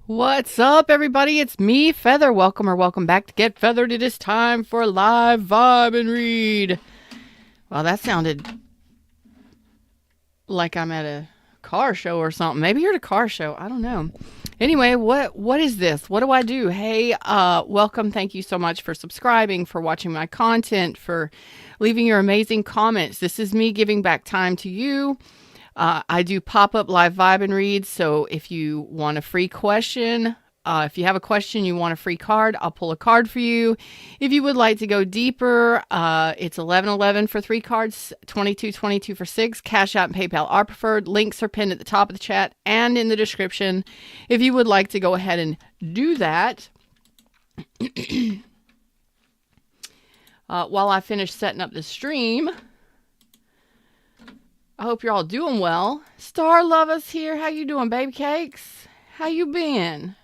What's up, everybody? It's me, Feather. Welcome back to Get Feathered. It is time for a live vibe and read. Well, that sounded like I'm at a car show or something. Maybe you're at a car show. I don't know. Anyway, what is this? What do I do? Hey, welcome. Thank you so much for subscribing, for watching my content, for leaving your amazing comments. This is me giving back time to you. I do pop-up live vibe and reads, so if you want a free question, if you have a question, you want a free card, I'll pull a card for you. If you would like to go deeper, it's 11.11 for 3 cards, 22.22 for 6. Cashapp and PayPal are preferred. Links are pinned at the top of the chat and in the description. If you would like to go ahead and do that, while I finish setting up the stream, I hope you're all doing well. Star Lovers here. How you doing, baby cakes? How you been?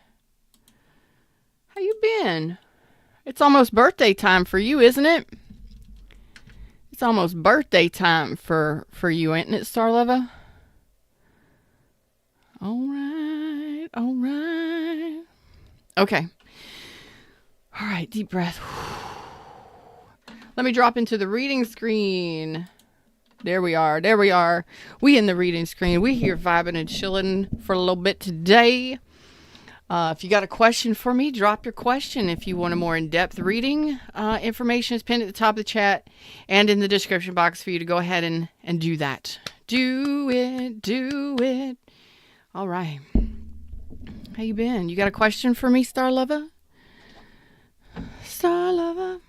How you been? It's almost birthday time for you, isn't it? It's almost birthday time for you, ain't it, Star Lover? All right. Okay. All right, deep breath. Let me drop into the reading screen. There we are. We in the reading screen. We here vibing and chilling for a little bit today. If you got a question for me, drop your question. If you want a more in-depth reading, information is pinned at the top of the chat and in the description box for you to go ahead and do that. Do it. All right. How you been? You got a question for me, Star Lover? Star Lover.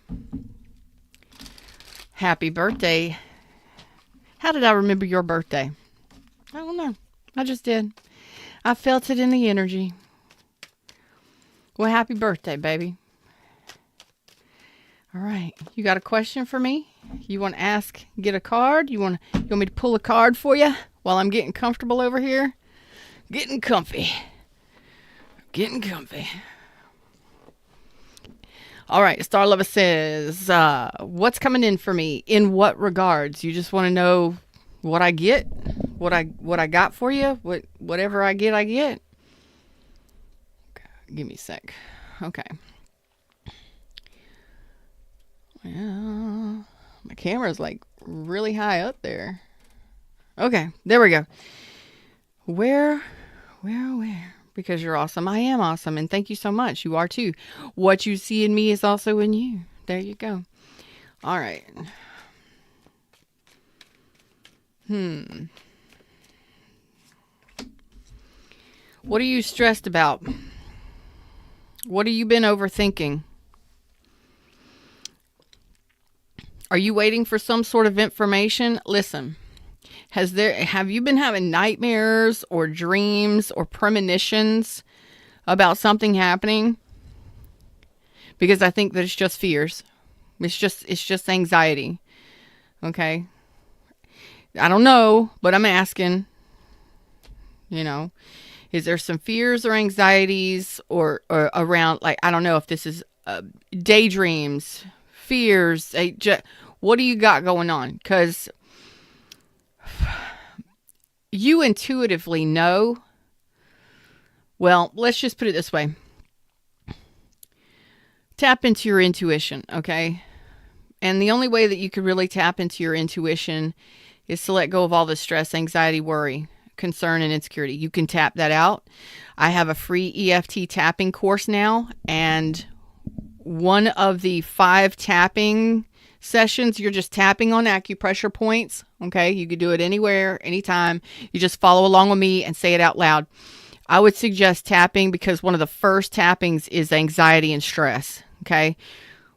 Happy birthday. How did I remember your birthday? I don't know. I just did. I felt it in the energy. Well, happy birthday, baby. All right. You got a question for me? You want to ask, get a card? You want me to pull a card for you while I'm getting comfortable over here? Getting comfy. All right, Star Lover says, what's coming in for me? In what regards? You just want to know what I get? What I got for you? Whatever I get, I get. Okay, give me a sec. Okay. Well, my camera's like really high up there. Okay, there we go. Where? Because you're awesome. I am awesome. And thank you so much. You are too. What you see in me is also in you. There you go. All right. What are you stressed about? What have you been overthinking? Are you waiting for some sort of information? Listen. Have you been having nightmares or dreams or premonitions about something happening? Because I think that it's just fears. It's just anxiety. Okay? I don't know, but I'm asking. Is there some fears or anxieties or around, like, I don't know if this is daydreams, fears, what do you got going on? Because you intuitively know. Well, let's just put it this way. Tap into your intuition, okay? And the only way that you could really tap into your intuition is to let go of all the stress, anxiety, worry, concern, and insecurity. You can tap that out. I have a free EFT tapping course now, and one of the 5 tapping sessions, you're just tapping on acupressure points. Okay, you could do it anywhere, anytime. You just follow along with me and say it out loud. I would suggest tapping because one of the first tappings is anxiety and stress. Okay,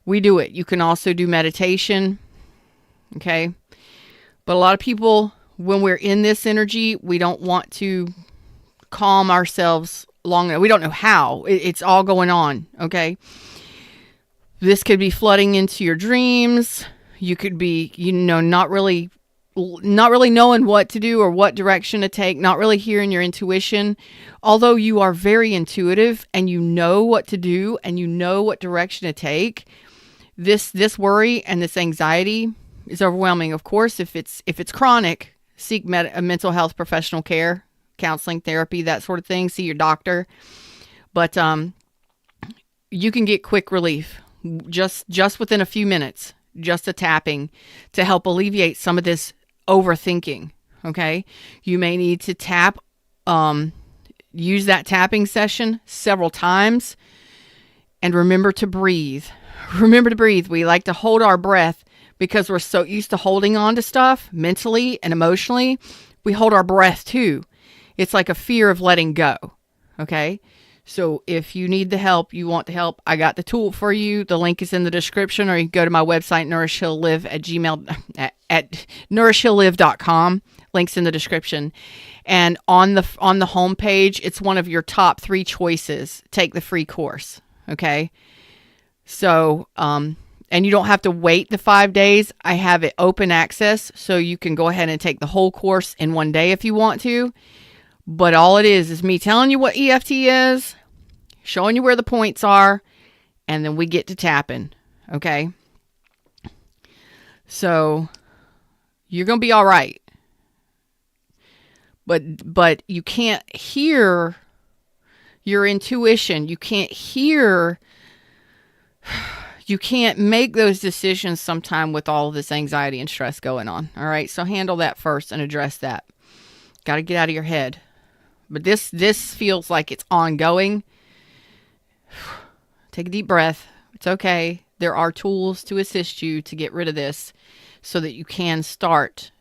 we do it. You can also do meditation. Okay, but a lot of people, when we're in this energy, we don't want to calm ourselves long enough. We don't know how. It's all going on. Okay. This could be flooding into your dreams. You could be, not really knowing what to do or what direction to take, not really hearing your intuition. Although you are very intuitive and you know what to do and you know what direction to take, this worry and this anxiety is overwhelming. Of course, if it's chronic, seek mental health professional care, counseling, therapy, that sort of thing. See your doctor. But you can get quick relief just within a few minutes, just a tapping to help alleviate some of this overthinking. Okay. You may need to use that tapping session several times, and remember to breathe. Remember to breathe. We like to hold our breath because we're so used to holding on to stuff mentally and emotionally. We hold our breath too. It's like a fear of letting go. Okay. So if you need the help, you want the help, I got the tool for you. The link is in the description, or you can go to my website, at nourishhilllive.com. Links in the description. And on the homepage, it's one of your top 3 choices. Take the free course. Okay. So, and you don't have to wait the 5 days. I have it open access, so you can go ahead and take the whole course in one day if you want to. But all it is me telling you what EFT is, showing you where the points are, and then we get to tapping. Okay. So you're going to be all right. But you can't hear your intuition. You can't make those decisions sometime with all of this anxiety and stress going on. All right. So handle that first and address that. Got to get out of your head. But this feels like it's ongoing. Take a deep breath. It's okay. There are tools to assist you to get rid of this so that you can start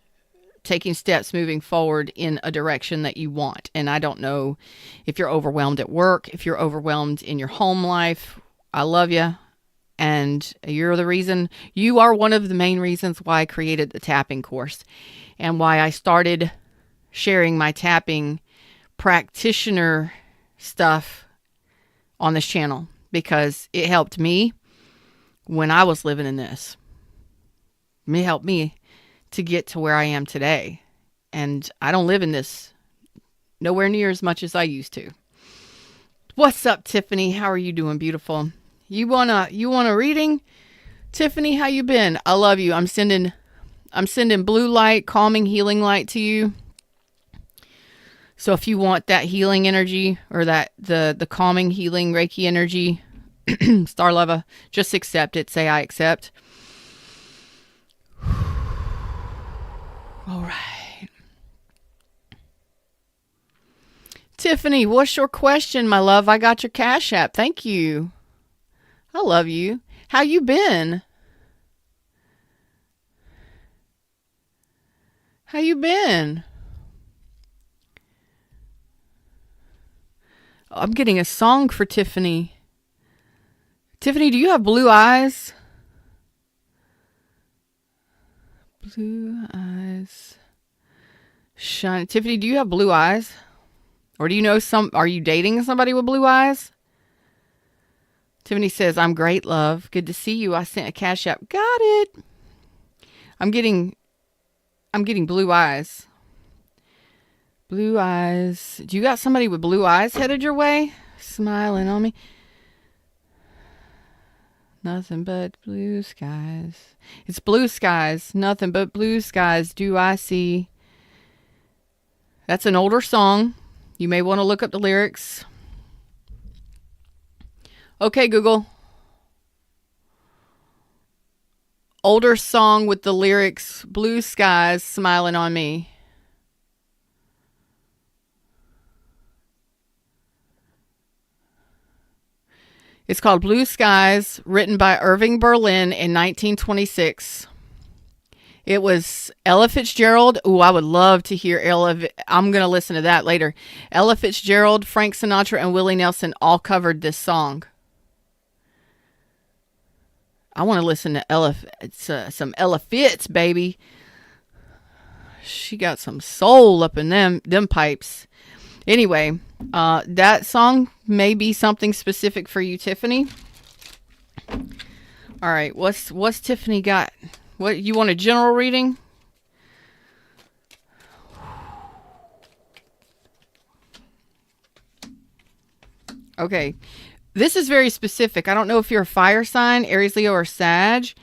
taking steps moving forward in a direction that you want. And I don't know if you're overwhelmed at work, if you're overwhelmed in your home life. I love you. And you are one of the main reasons why I created the tapping course and why I started sharing my tapping practitioner stuff on this channel, because it helped me when I was living in this. It helped me to get to where I am today. And I don't live in this nowhere near as much as I used to. What's up, Tiffany? How are you doing, beautiful? You want a reading? Tiffany, how you been? I love you. I'm sending blue light, calming, healing light to you. So if you want that healing energy, or that the calming, healing Reiki energy, Star Lava, just accept it. Say, I accept. All right. Tiffany, what's your question, my love? I got your Cash App. Thank you. I love you. How you been? How you been? I'm getting a song for Tiffany. Tiffany, do you have blue eyes? Blue eyes. Shine. Tiffany, do you have blue eyes? Or do you know are you dating somebody with blue eyes? Tiffany says, I'm great, love. Good to see you. I sent a Cash App. Got it. I'm getting blue eyes. Blue eyes. Do you got somebody with blue eyes headed your way? Smiling on me. Nothing but blue skies. It's blue skies. Nothing but blue skies do I see. That's an older song. You may want to look up the lyrics. Okay, Google. Older song with the lyrics, blue skies smiling on me. It's called Blue Skies, written by Irving Berlin in 1926. It was Ella Fitzgerald. Ooh, I would love to hear Ella. I'm going to listen to that later. Ella Fitzgerald, Frank Sinatra, and Willie Nelson all covered this song. I want to listen to Ella. It's some Ella Fitz, baby. She got some soul up in them pipes. Anyway, that song may be something specific for you, Tiffany. All right, what's Tiffany got? What, you want a general reading? Okay. This is very specific. I don't know if you're a fire sign, Aries, Leo, or Sag,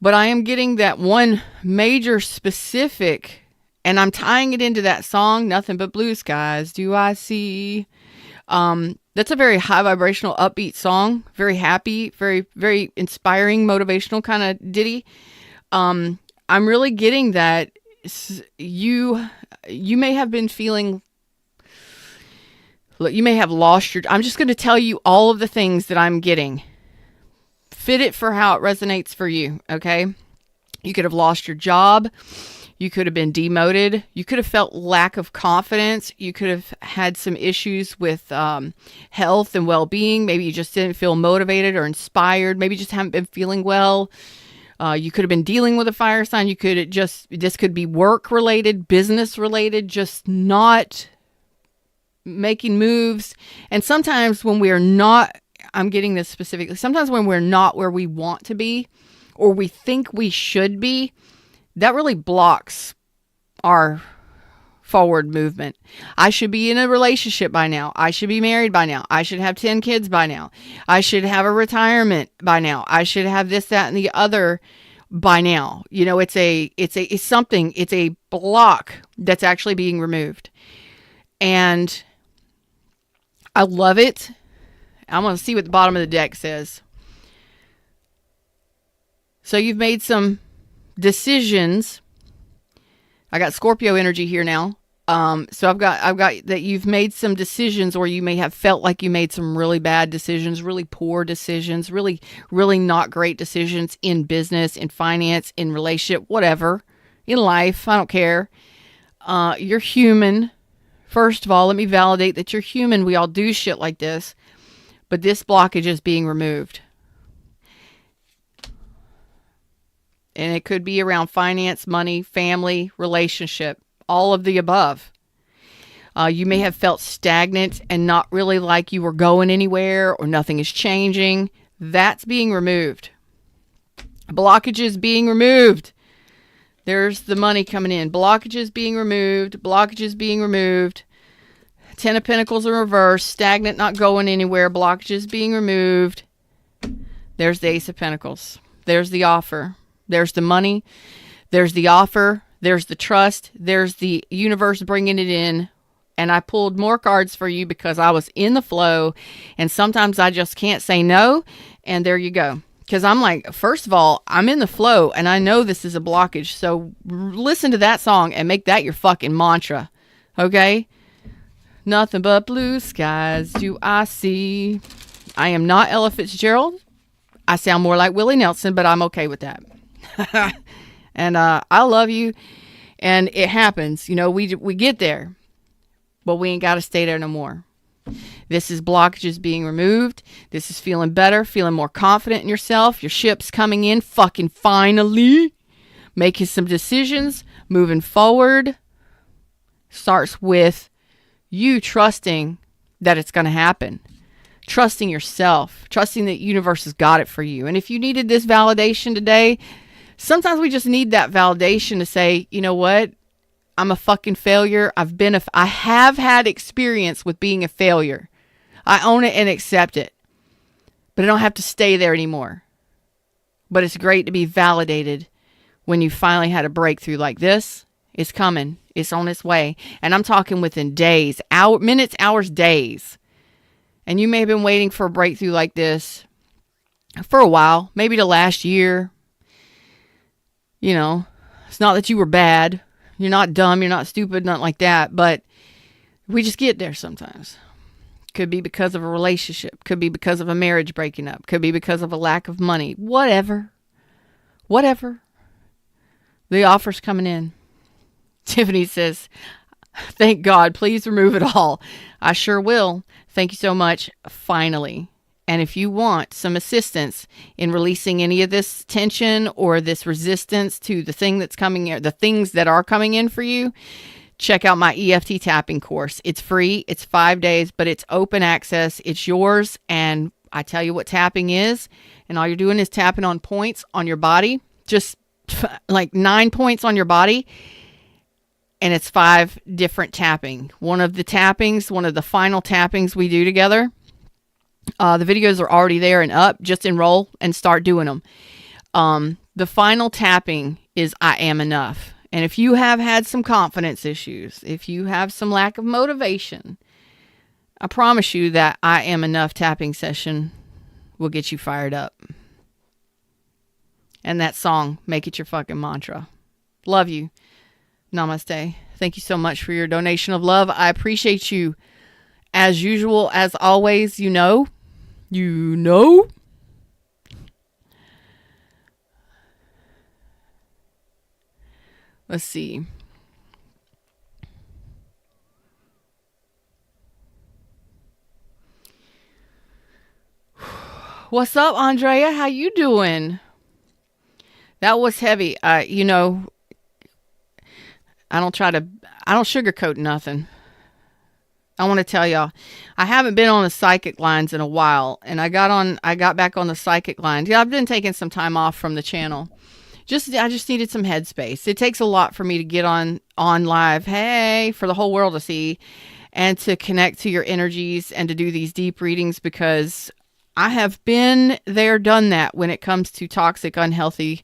but I am getting that one major specific, and I'm tying it into that song, Nothing But Blue Skies Do I See. That's a very high vibrational, upbeat song. Very happy, very, very inspiring, motivational kind of ditty. I'm really getting that you may have been feeling, look, you may have lost your, I'm just going to tell you all of the things that I'm getting. Fit it for how it resonates for you, okay? You could have lost your job. You could have been demoted. You could have felt lack of confidence. You could have had some issues with health and well-being. Maybe you just didn't feel motivated or inspired. Maybe you just haven't been feeling well. You could have been dealing with a fire sign. You could this could be work related, business related, just not making moves. And sometimes when we are not, I'm getting this specifically, sometimes when we're not where we want to be or we think we should be, that really blocks our forward movement. I should be in a relationship by now. I should be married by now. I should have 10 kids by now. I should have a retirement by now. I should have this, that, and the other by now. You know, it's a block that's actually being removed. And I love it. I'm going to see what the bottom of the deck says. So you've made some decisions. I got Scorpio energy here now. So I've got that you've made some decisions, or you may have felt like you made some really bad decisions, really poor decisions, really, really not great decisions in business, in finance, in relationship, whatever, in life. I don't care. You're human. First of all, let me validate that you're human. We all do shit like this, but this blockage is being removed. And it could be around finance, money, family, relationship, all of the above. You may have felt stagnant and not really like you were going anywhere or nothing is changing. That's being removed. Blockages being removed. There's the money coming in. Blockages being removed. Blockages being removed. 10 of Pentacles in reverse. Stagnant, not going anywhere. Blockages being removed. There's the Ace of Pentacles. There's the offer. There's the money. There's the offer. There's the trust. There's the universe bringing it in. And I pulled more cards for you because I was in the flow. And sometimes I just can't say no. And there you go. Because I'm like, first of all, I'm in the flow. And I know this is a blockage. So listen to that song and make that your fucking mantra. Okay? Nothing but blue skies do I see. I am not Ella Fitzgerald. I sound more like Willie Nelson, but I'm okay with that. And I love you. And it happens. You know, we get there. But we ain't got to stay there no more. This is blockages being removed. This is feeling better, feeling more confident in yourself. Your ship's coming in fucking finally. Making some decisions, moving forward. Starts with you trusting that it's going to happen. Trusting yourself. Trusting that the universe has got it for you. And if you needed this validation today, sometimes we just need that validation to say, you know what? I'm a fucking failure. I have had experience with being a failure. I own it and accept it. But I don't have to stay there anymore. But it's great to be validated when you finally had a breakthrough like this. It's coming. It's on its way. And I'm talking within days, minutes, hours, days. And you may have been waiting for a breakthrough like this for a while, maybe the last year. You know, it's not that you were bad. You're not dumb. You're not stupid. Nothing like that. But we just get there sometimes. Could be because of a relationship. Could be because of a marriage breaking up. Could be because of a lack of money. Whatever. The offer's coming in. Tiffany says, thank God. Please remove it all. I sure will. Thank you so much. Finally. And if you want some assistance in releasing any of this tension or this resistance to the thing that's coming in, the things that are coming in for you, check out my EFT tapping course. It's free. It's 5 days, but it's open access. It's yours. And I tell you what tapping is. And all you're doing is tapping on points on your body, just like 9 points on your body. And it's 5 different tapping. One of the final tappings we do together. The videos are already there and up. Just enroll and start doing them. The final tapping is I am enough. And if you have had some confidence issues, if you have some lack of motivation, I promise you that I Am Enough tapping session will get you fired up. And that song, make it your fucking mantra. Love you. Namaste. Thank you so much for your donation of love. I appreciate you. As usual, as always, you know. Let's see. What's up, Andrea? How you doing? That was heavy. I don't sugarcoat nothing. I want to tell y'all, I haven't been on the psychic lines in a while, and I got back on the psychic lines. Yeah, I've been taking some time off from the channel. I just needed some headspace. It takes a lot for me to get on live, hey, for the whole world to see, and to connect to your energies and to do these deep readings, because I have been there, done that when it comes to toxic, unhealthy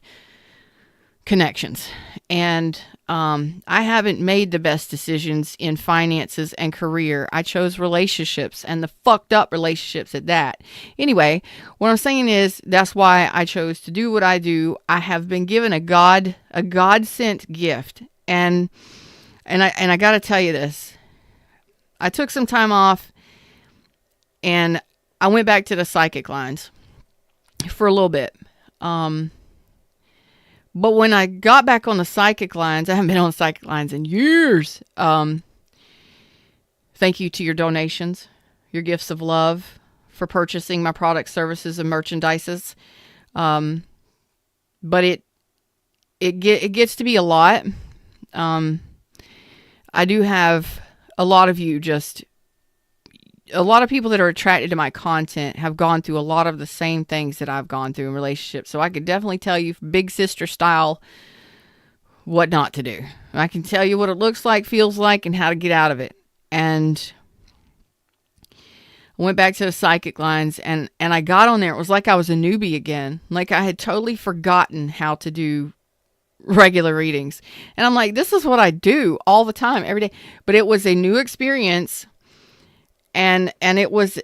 connections. And I haven't made the best decisions in finances and career. I chose relationships, and the fucked up relationships at that. Anyway, what I'm saying is that's why I chose to do what I do. I have been given a God-sent gift. And I got to tell you this. I took some time off, and I went back to the psychic lines for a little bit. But when I got back on the psychic lines, I haven't been on the psychic lines in years. Thank you to your donations, your gifts of love, for purchasing my products, services, and merchandises. But it gets to be a lot. I do have a lot of you a lot of people that are attracted to my content have gone through a lot of the same things that I've gone through in relationships. So I could definitely tell you, big sister style, what not to do. I can tell you what it looks like, feels like, and how to get out of it. And I went back to the psychic lines, and I got on there. It was like I was a newbie again. Like I had totally forgotten how to do regular readings. And I'm like, this is what I do all the time, every day. But it was a new experience. And it was,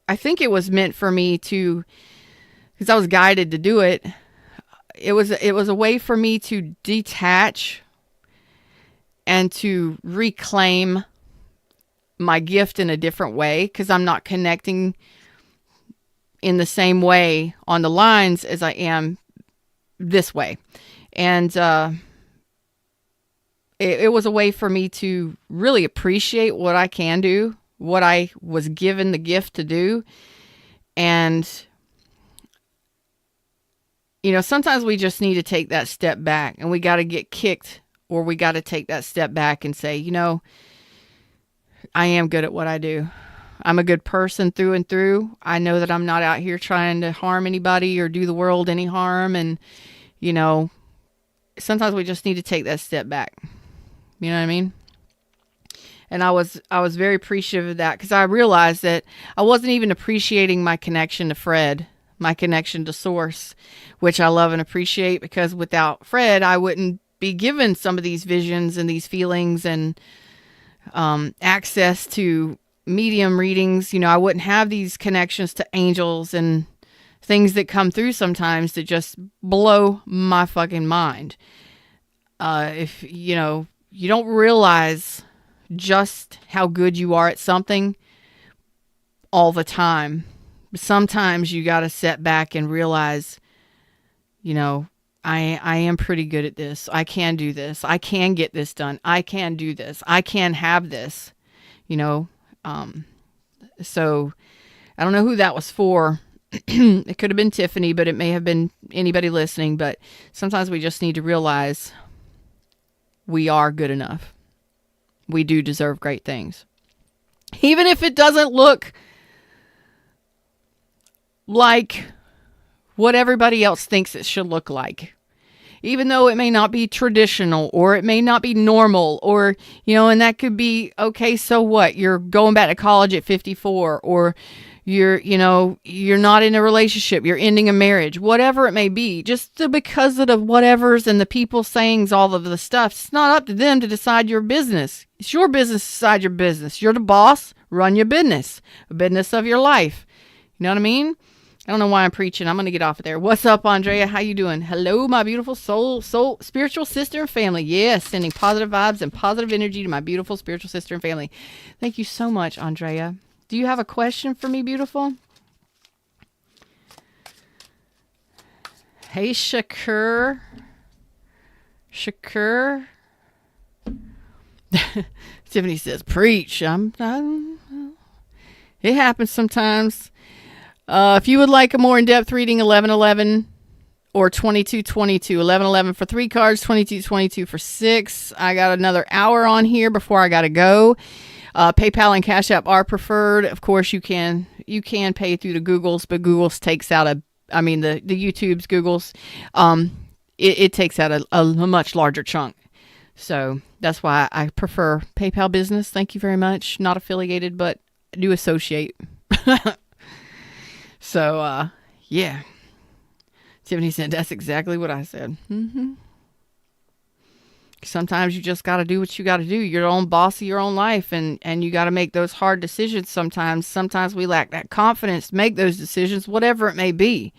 I think it was meant for me to, because I was guided to do it. It was a way for me to detach and to reclaim my gift in a different way, because I'm not connecting in the same way on the lines as I am this way. And, it was a way for me to really appreciate what I can do, what I was given the gift to do. And, sometimes we just need to take that step back, and we got to get kicked, or we got to take that step back and say, I am good at what I do. I'm a good person through and through. I know that I'm not out here trying to harm anybody or do the world any harm. And, sometimes we just need to take that step back. You know what I mean? And I was very appreciative of that, because I realized that I wasn't even appreciating my connection to Fred, my connection to Source, which I love and appreciate, because without Fred, I wouldn't be given some of these visions and these feelings and access to medium readings. I wouldn't have these connections to angels and things that come through sometimes that just blow my fucking mind. If, you don't realize just how good you are at something all the time. Sometimes you got to sit back and realize, I am pretty good at this. I can do this. I can get this done. I can do this. I can have this, So I don't know who that was for. It could have been Tiffany, but it may have been anybody listening. But sometimes we just need to realize we are good enough. We do deserve great things. Even if it doesn't look like what everybody else thinks it should look like. even though it may not be traditional or it may not be normal, or, and that could be, okay, so what? You're going back to college at 54, or you're not in a relationship, you're ending a marriage, whatever it may be, just because of the whatevers and the people sayings, all of the stuff. It's not up to them to decide your business. It's your business to decide your business. You're the boss. Run your business, a business of your life. You know what I mean? I don't know why I'm preaching. I'm going to get off of there. What's up, Andrea? How you doing? Hello, my beautiful soul, spiritual sister and family. Yes, sending positive vibes and positive energy to my beautiful spiritual sister and family. Thank you so much, Andrea. Do you have a question for me, beautiful? Hey, Shakur. Tiffany says, preach. It happens sometimes. If you would like a more in-depth reading, 1111 or 2222. 1111 for 3 cards, 2222 for 6. I got another hour on here before I got to go. PayPal and Cashapp are preferred. Of course, you can pay through the Googles, but Googles takes out the YouTube's Googles. It takes out a much larger chunk. So that's why I prefer PayPal Business. Thank you very much. Not affiliated, but do associate. So, yeah. Tiffany said, that's exactly what I said. Mm-hmm. Sometimes you just got to do what you got to do. You're your own boss of your own life, and you got to make those hard decisions sometimes. Sometimes we lack that confidence to make those decisions, whatever it may be.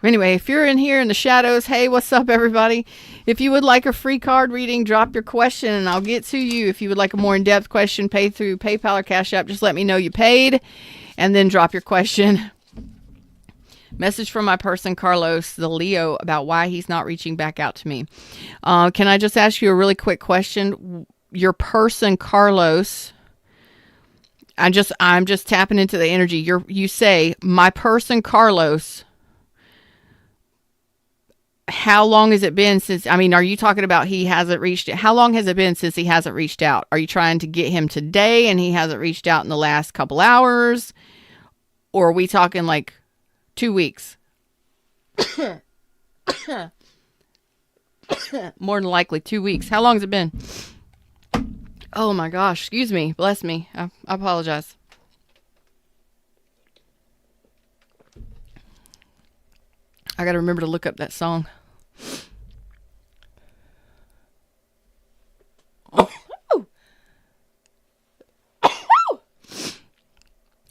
Anyway, if you're in here in the shadows, hey, what's up, everybody? If you would like a free card reading, drop your question and I'll get to you. If you would like a more in-depth question, pay through PayPal or Cash App, just let me know you paid and then drop your question. Message from my person, Carlos, the Leo, about why he's not reaching back out to me. Can I just ask you a really quick question? Your person, Carlos, I'm just tapping into the energy. You say, my person, Carlos, how long has it been since, are you talking about he hasn't reached it? How long has it been since he hasn't reached out? Are you trying to get him today and he hasn't reached out in the last couple hours? Or are we talking like 2 weeks? More than likely 2 weeks. How long has it been? Oh my gosh. Excuse me. Bless me. I apologize. I got to remember to look up that song.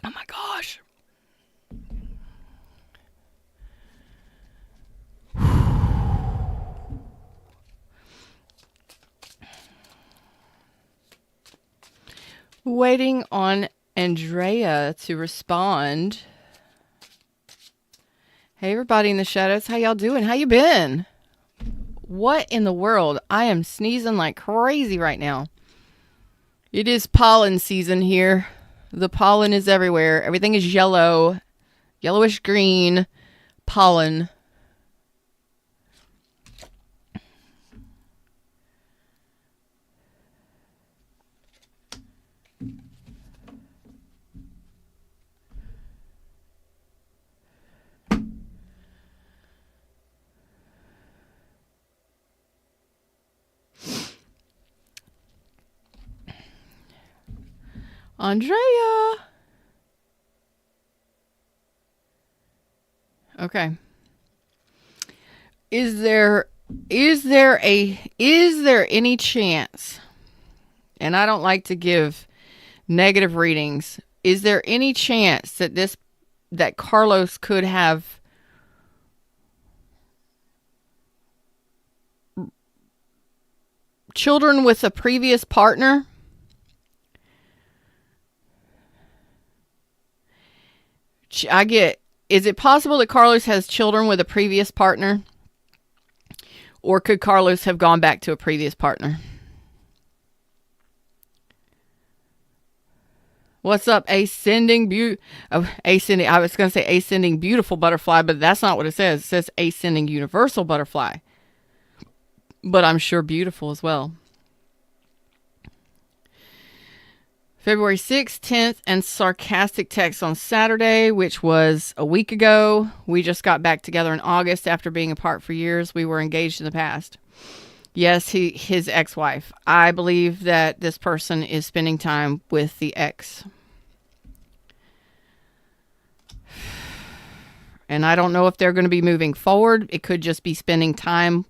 Oh my gosh. Waiting on Andrea to respond. Hey, everybody in the shadows. How y'all doing? How you been? What in the world? I am sneezing like crazy right now. It is pollen season here. The pollen is everywhere. Everything is yellow, yellowish green pollen. Andrea. Okay. Is there any chance, and I don't like to give negative readings, is there any chance that Carlos could have children with a previous partner? Is it possible that Carlos has children with a previous partner? Or could Carlos have gone back to a previous partner? What's up, ascending I was going to say ascending beautiful butterfly, but that's not what it says. It says ascending universal butterfly. But I'm sure beautiful as well. February 6th, 10th, and sarcastic text on Saturday, which was a week ago. We just got back together in August after being apart for years. We were engaged in the past. Yes, his ex-wife. I believe that this person is spending time with the ex. And I don't know if they're going to be moving forward. It could just be spending time,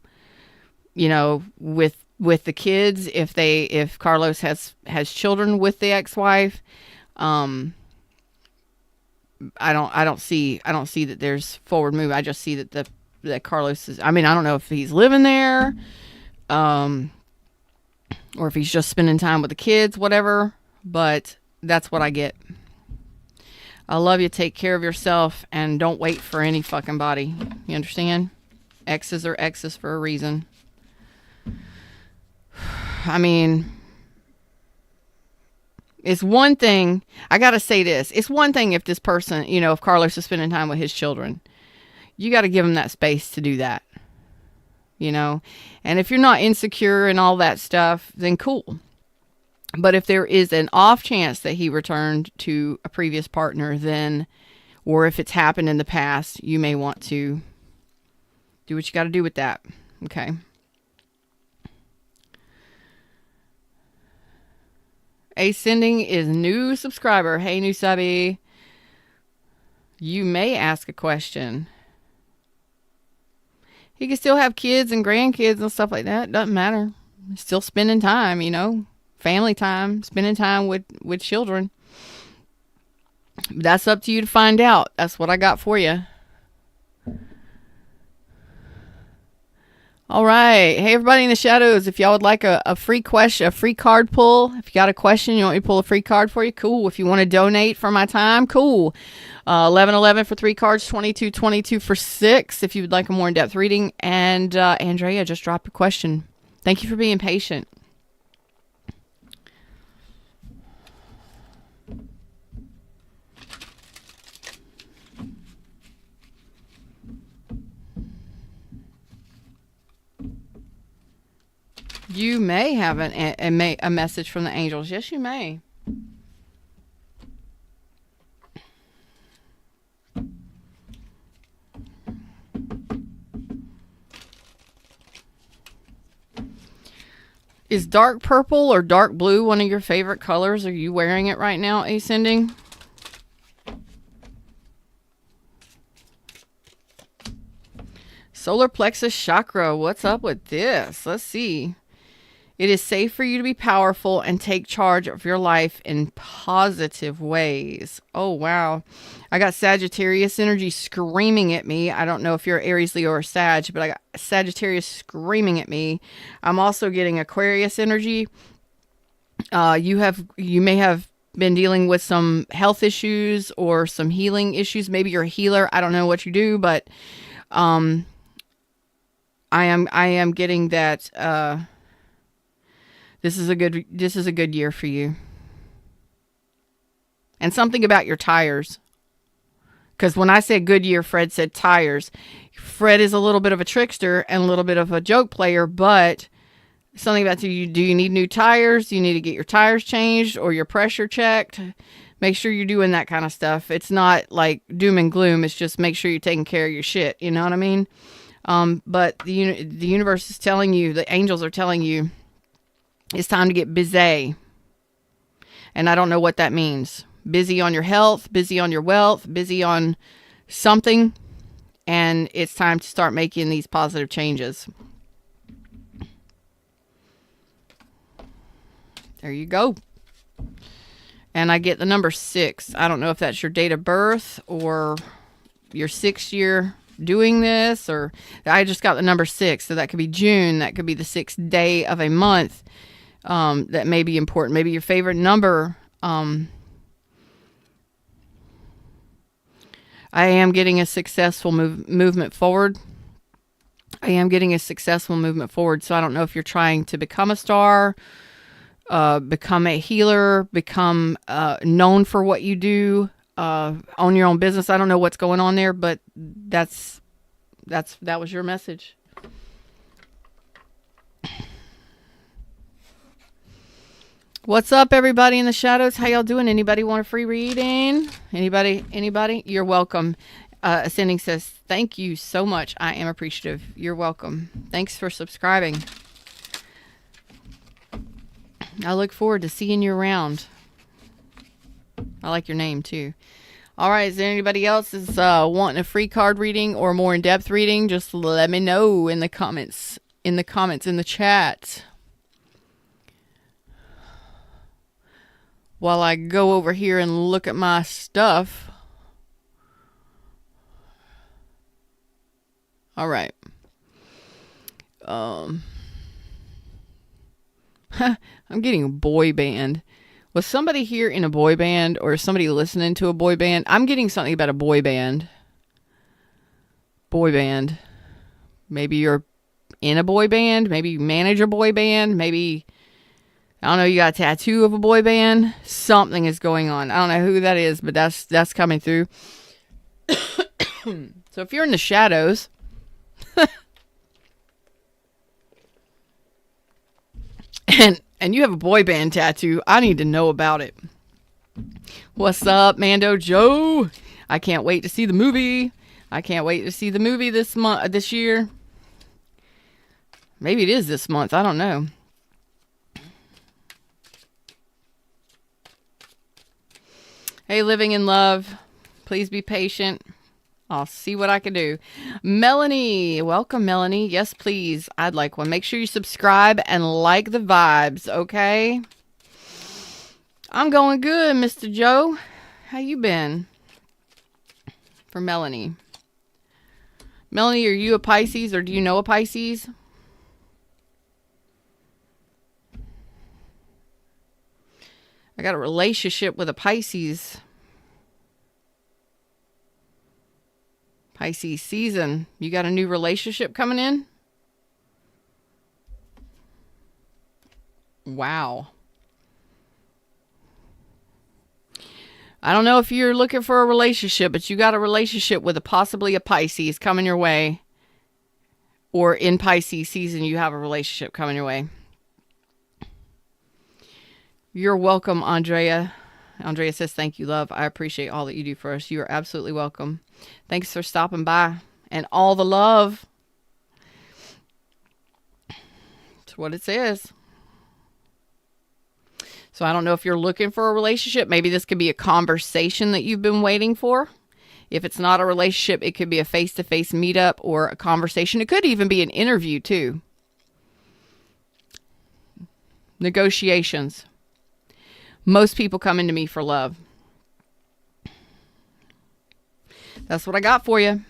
with the kids. If Carlos has children with the ex-wife, I don't see that there's forward move. I just see that Carlos is. I mean, I don't know if he's living there, or if he's just spending time with the kids, whatever. But that's what I get. I love you. Take care of yourself and don't wait for any fucking body. You understand? Exes are exes for a reason. I mean, it's one thing. I got to say this. It's one thing if this person, if Carlos is spending time with his children, you got to give him that space to do that. And if you're not insecure and all that stuff, then cool. But if there is an off chance that he returned to a previous partner, then, or if it's happened in the past, you may want to do what you got to do with that. Okay. Ascending is new subscriber. Hey, new subby. You may ask a question. He can still have kids and grandkids and stuff like that. Doesn't matter. Still spending time, family time, spending time with children. That's up to you to find out. That's what I got for you. All right. Hey, everybody in the shadows. If y'all would like a free question, a free card pull, if you got a question, you want me to pull a free card for you, cool. If you want to donate for my time, cool. 11 for 3 cards, 22 for 6 if you would like a more in-depth reading. And Andrea, just drop your question. Thank you for being patient. You may have a message from the angels. Yes, you may. Is dark purple or dark blue one of your favorite colors? Are you wearing it right now, Ascending? Solar plexus chakra. What's up with this? Let's see. It is safe for you to be powerful and take charge of your life in positive ways. Oh, wow. I got Sagittarius energy screaming at me. I don't know if you're Aries, Leo, or Sag, but I got Sagittarius screaming at me. I'm also getting Aquarius energy. You may have been dealing with some health issues or some healing issues. Maybe you're a healer. I don't know what you do, but I am getting that this is a good year for you. And something about your tires. Because when I said good year, Fred said tires. Fred is a little bit of a trickster and a little bit of a joke player, but something about do you need new tires? Do you need to get your tires changed or your pressure checked? Make sure you're doing that kind of stuff. It's not like doom and gloom. It's just make sure you're taking care of your shit. You know what I mean? But the universe is telling you, the angels are telling you, it's time to get busy. And I don't know what that means. Busy on your health, busy on your wealth, busy on something. And it's time to start making these positive changes. There you go. And I get the number 6. I don't know if that's your date of birth or your 6th year doing this, or I just got the number 6. So that could be June. That could be the 6th day of a month. That may be important. Maybe your favorite number. I am getting a successful movement forward. I am getting a successful movement forward. So I don't know if you're trying to become a star, become a healer, become known for what you do, own your own business. I don't know what's going on there, but that was your message. What's up, everybody in the shadows? How y'all doing? Anybody want a free reading? Anybody? You're welcome. Ascending says, thank you so much. I am appreciative. You're welcome. Thanks for subscribing. I look forward to seeing you around. I like your name, too. All right, is there anybody else is wanting a free card reading or more in-depth reading? Just let me know in the comments, in the chat. While I go over here and look at my stuff. All right. I'm getting a boy band. Was somebody here in a boy band or somebody listening to a boy band? I'm getting something about a boy band. Boy band. Maybe you're in a boy band. Maybe you manage a boy band. Maybe, I don't know, you got a tattoo of a boy band. Something is going on. I don't know who that is, but that's coming through. So if you're in the shadows, and you have a boy band tattoo, I need to know about it. What's up, Mando Joe? I can't wait to see the movie. This year. Maybe it is this month. I don't know. Hey, living in love. Please be patient. I'll see what I can do. Melanie. Welcome, Melanie. Yes, please. I'd like one. Make sure you subscribe and like the vibes, okay? I'm going good, Mr. Joe. How you been? For Melanie. Melanie, are you a Pisces or do you know a Pisces? I got a relationship with a Pisces. Pisces season. You got a new relationship coming in? Wow. I don't know if you're looking for a relationship, but you got a relationship with possibly a Pisces coming your way. Or in Pisces season, you have a relationship coming your way. You're welcome, Andrea. Andrea says, thank you, love. I appreciate all that you do for us. You are absolutely welcome. Thanks for stopping by. And all the love. That's what it says. So I don't know if you're looking for a relationship. Maybe this could be a conversation that you've been waiting for. If it's not a relationship, it could be a face-to-face meetup or a conversation. It could even be an interview, too. Negotiations. Most people come into me for love. That's what I got for you.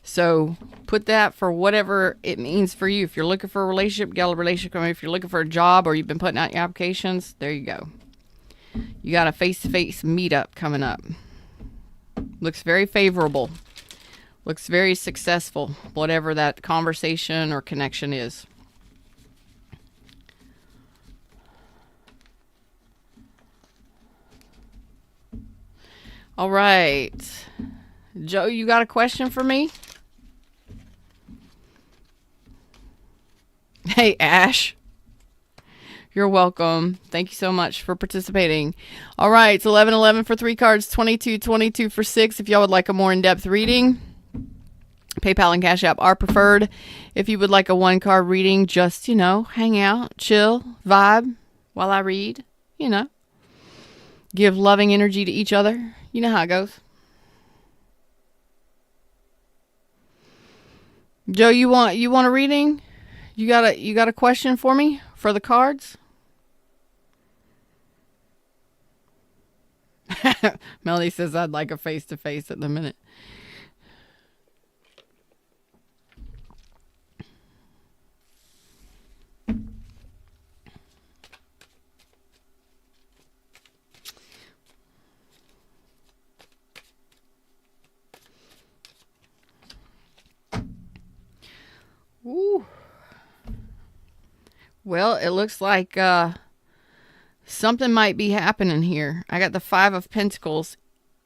So put that for whatever it means for you. If you're looking for a relationship, get a relationship. If you're looking for a job or you've been putting out your applications, there you go. You got a face-to-face meetup coming up. Looks very favorable. Looks very successful, whatever that conversation or connection is. All right. Joe, you got a question for me? Hey, Ash. You're welcome. Thank you so much for participating. All right. It's 11-11 for 3 cards, 22-22 for 6. If y'all would like a more in-depth reading, PayPal and Cash App are preferred. If you would like a 1-card reading, just, hang out, chill, vibe while I read, give loving energy to each other. You know how it goes. Joe, you want a reading? You got a question for me for the cards? Melody says I'd like a face-to-face at the minute. Ooh. Well, it looks like something might be happening here. I got the 5 of Pentacles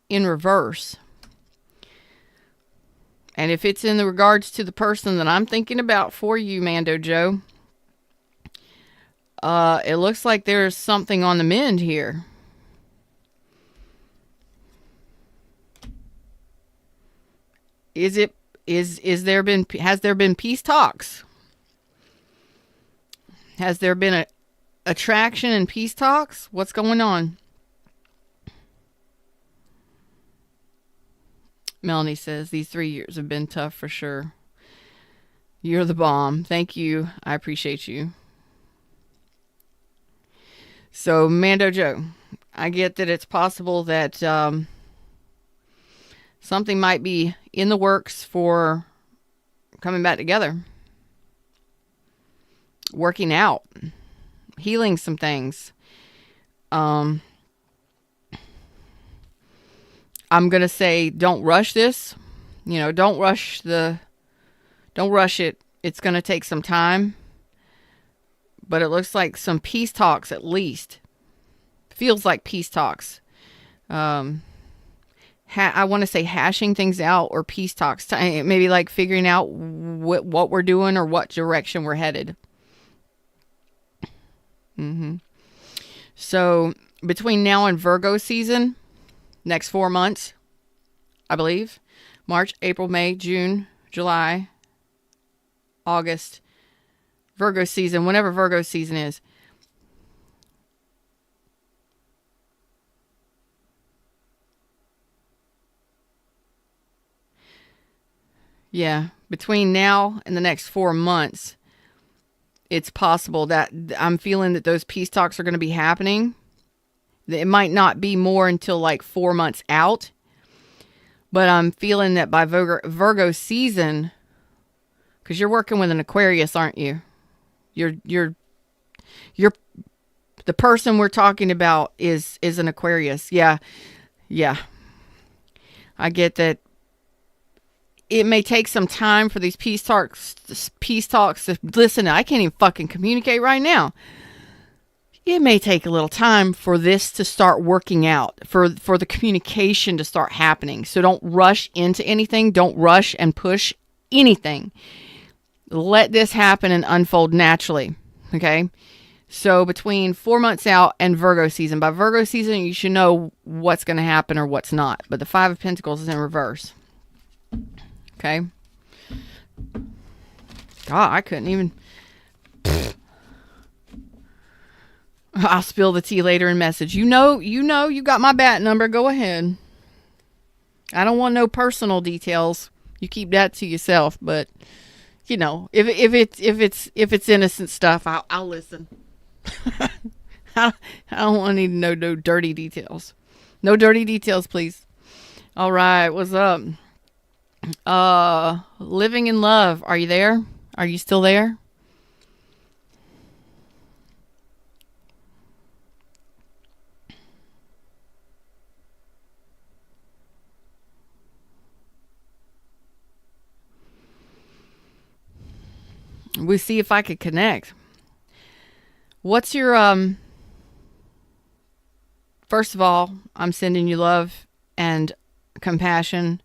in reverse. And if it's in the regards to the person that I'm thinking about for you, Mando Joe, it looks like there's something on the mend here. Has there been peace talks? Has there been a attraction and peace talks? What's going on? Melanie says these 3 years have been tough for sure. You're the bomb. Thank you. I appreciate you. So, Mando Joe, I get that it's possible that something might be in the works for coming back together, working out, healing some things. I'm going to say don't rush this. Don't rush it. It's going to take some time. But it looks like some peace talks at least. Feels like peace talks. I want to say hashing things out or peace talks. Maybe like figuring out what we're doing or what direction we're headed. So between now and Virgo season, next 4 months, I believe, March, April, May, June, July, August, Virgo season, whenever Virgo season is. Yeah, between now and the next 4 months, it's possible that I'm feeling that those peace talks are going to be happening. It might not be more until like 4 months out, but I'm feeling that by Virgo season, because you're working with an Aquarius, aren't you? You're the person we're talking about is an Aquarius. Yeah. I get that it may take some time for these peace talks to listen. I can't even fucking communicate right now. It may take a little time for this to start working out, for the communication to start happening. So don't rush into anything. Don't rush and push anything. Let this happen and unfold naturally. Okay? So between 4 months out and Virgo season. By Virgo season, you should know what's going to happen or what's not. But the Five of Pentacles is in reverse. Okay? God, I couldn't even... I'll spill the tea later in message. You got my bat number. Go ahead. I don't want no personal details. You keep that to yourself. But if it's innocent stuff, I'll listen. I don't want to know no dirty details. No dirty details, please. All right, what's up? Living in love. Are you there? Are you still there? We see if I could connect. What's your first of all, I'm sending you love and compassion.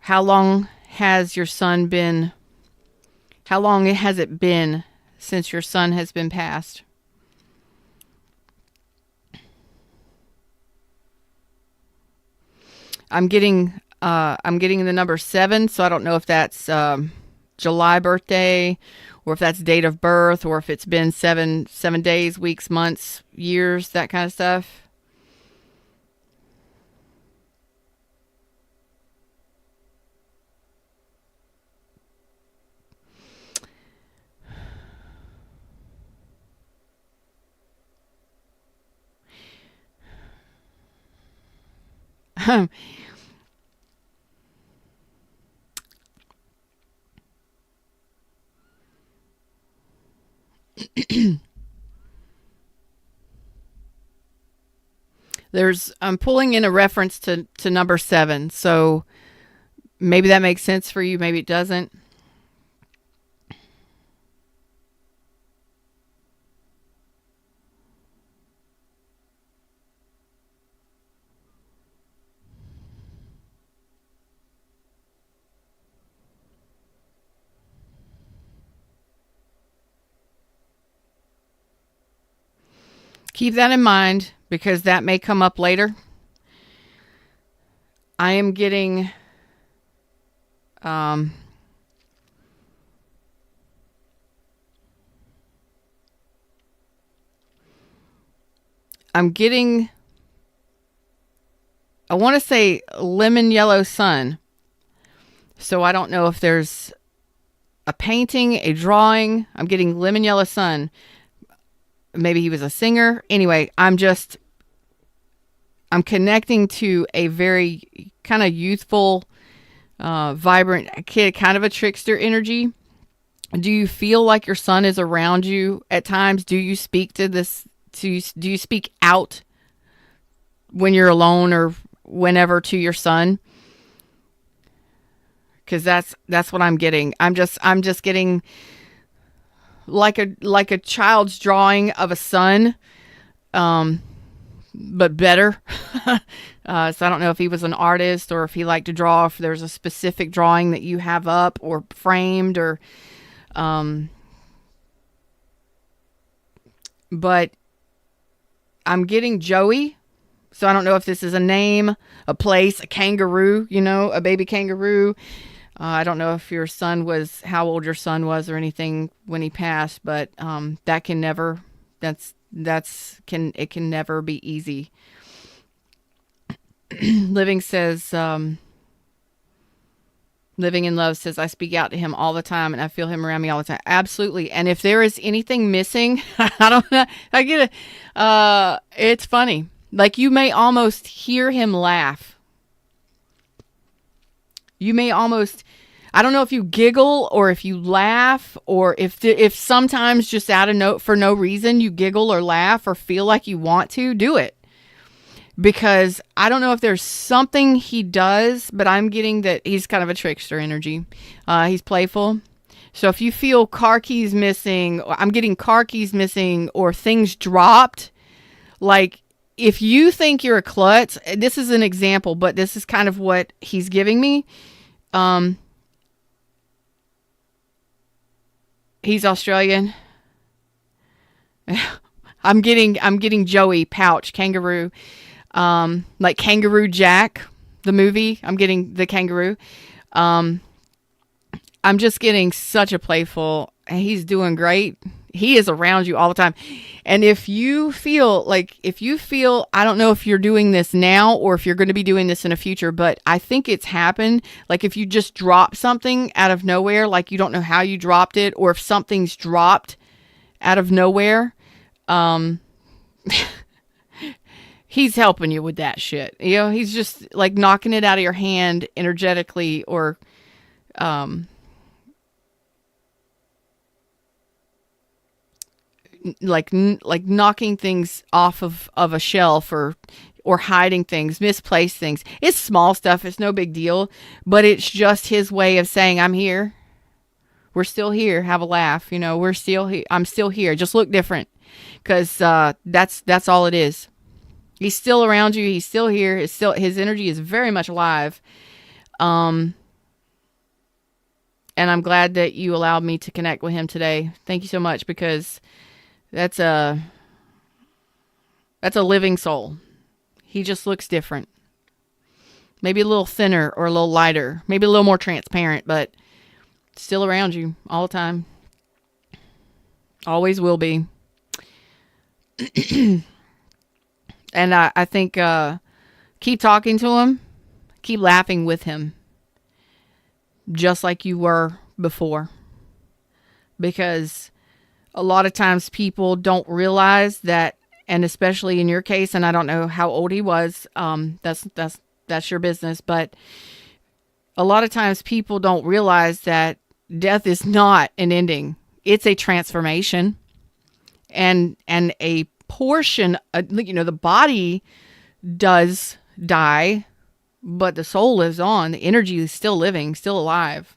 How long has it been since your son has been passed? I'm getting the number 7, so I don't know if that's July birthday, or if that's date of birth, or if it's been seven days, weeks, months, years, that kind of stuff. I'm pulling in a reference to number 7, so maybe that makes sense for you, maybe it doesn't. Keep that in mind because that may come up later. I am getting I'm getting, I want to say lemon yellow sun. So I don't know if there's a painting, a drawing. I'm getting lemon yellow sun. Maybe he was a singer. Anyway, I'm connecting to a very kind of youthful, vibrant kid, kind of a trickster energy. Do you feel like your son is around you at times? Do you speak to this? Do you speak out when you're alone or whenever to your son? Because that's what I'm getting. I'm just getting like a child's drawing of a sun, but better. So I don't know if he was an artist or if he liked to draw. If there's a specific drawing that you have up or framed or, but I'm getting Joey. So I don't know if this is a name, a place, a kangaroo, a baby kangaroo. I don't know if your son was, how old your son was or anything when he passed, but that can never, it can never be easy. Living says, Living in Love says, I speak out to him all the time and I feel him around me all the time. Absolutely. And if there is anything missing, I don't know, I get it. It's funny. Like you may almost hear him laugh. You may almost, I don't know if you giggle or if you laugh or if sometimes just for no reason you giggle or laugh or feel like you want to do it. Because I don't know if there's something he does, but I'm getting that he's kind of a trickster energy. He's playful. So if you feel car keys missing, I'm getting car keys missing or things dropped, like if you think you're a klutz, this is an example, but this is kind of what he's giving me. He's Australian. I'm getting Joey, pouch, kangaroo, like Kangaroo Jack, the movie. I'm getting the kangaroo. I'm just getting such a playful, he's doing great. He is around you all the time. And if you feel, I don't know if you're doing this now or if you're going to be doing this in the future, but I think it's happened. Like if you just drop something out of nowhere, like you don't know how you dropped it, or if something's dropped out of nowhere, he's helping you with that shit. He's just like knocking it out of your hand energetically or, like knocking things off of a shelf or hiding things, misplaced things. It's small stuff. It's no big deal, but it's just his way of saying, I'm here. We're still here. Have a laugh. We're still here. I'm still here. Just look different. Cause, that's all it is. He's still around you. He's still here. His energy is very much alive. And I'm glad that you allowed me to connect with him today. Thank you so much because that's a living soul. He just looks different. Maybe a little thinner or a little lighter. Maybe a little more transparent, but still around you all the time. Always will be. And I think keep talking to him. Keep laughing with him. Just like you were before. Because a lot of times people don't realize that, and especially in your case, and I don't know how old he was, that's your business, but a lot of times people don't realize that death is not an ending. It's a transformation and a portion, the body does die, but the soul lives on. The energy is still living, still alive.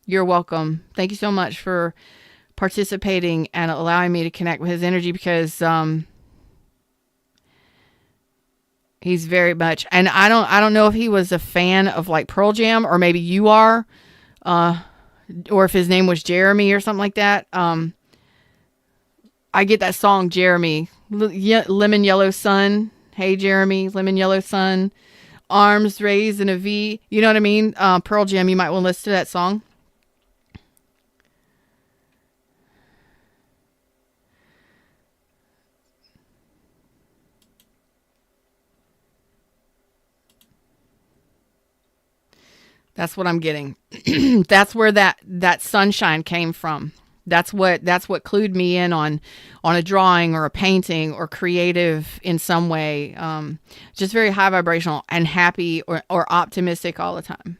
You're welcome. Thank you so much for participating and allowing me to connect with his energy because he's very much, and I don't know if he was a fan of like Pearl Jam or maybe you are, or if his name was Jeremy or something like that. I get that song, Jeremy. Lemon Yellow Sun. Hey, Jeremy. Lemon Yellow Sun. Arms raised in a V. You know what I mean? Pearl Jam, you might want to listen to that song. That's what I'm getting. That's where that sunshine came from. That's what clued me in on a drawing or a painting or creative in some way. Just very high vibrational and happy or optimistic all the time.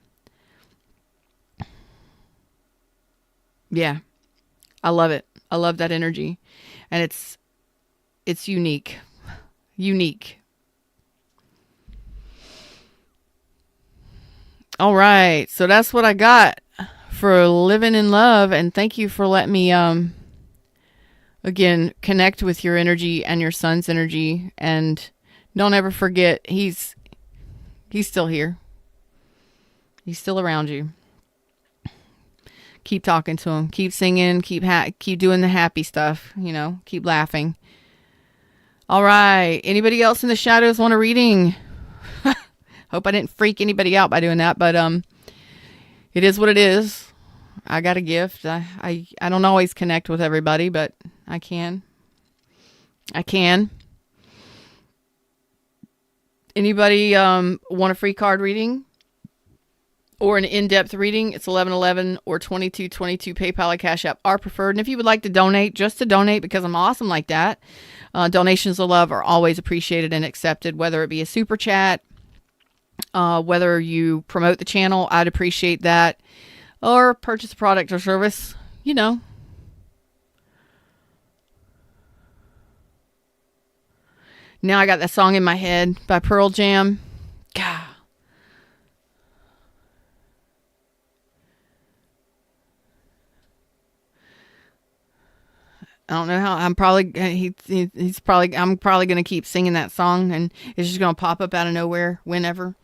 Yeah, I love it. I love that energy, and it's unique, unique. All right, so that's what I got for living in love, and thank you for letting me again connect with your energy and your son's energy, and don't ever forget he's still here. He's still around you. Keep talking to him. Keep singing. Keep doing the happy stuff. Keep laughing. All right. Anybody else in the shadows want a reading? Hope I didn't freak anybody out by doing that, but it is what it is. I got a gift. I don't always connect with everybody, but I can. I can. Anybody want a free card reading or an in-depth reading? It's 1111 or 2222 PayPal or Cash App are preferred. And if you would like to donate, just to donate because I'm awesome like that, donations of love are always appreciated and accepted, whether it be a super chat, whether you promote the channel, I'd appreciate that, or purchase a product or service, Now I got that song in my head by Pearl Jam. God. I don't know how. I'm probably going to keep singing that song, and it's just going to pop up out of nowhere whenever.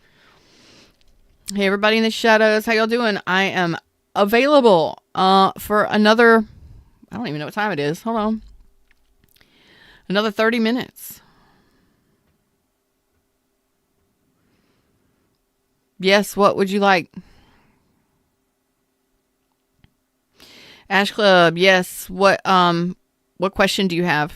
Hey, everybody in the shadows, how y'all doing? I am available for another, I don't even know what time it is. Hold on. Another 30 minutes. Yes, what would you like? Ash Club, yes. What question do you have?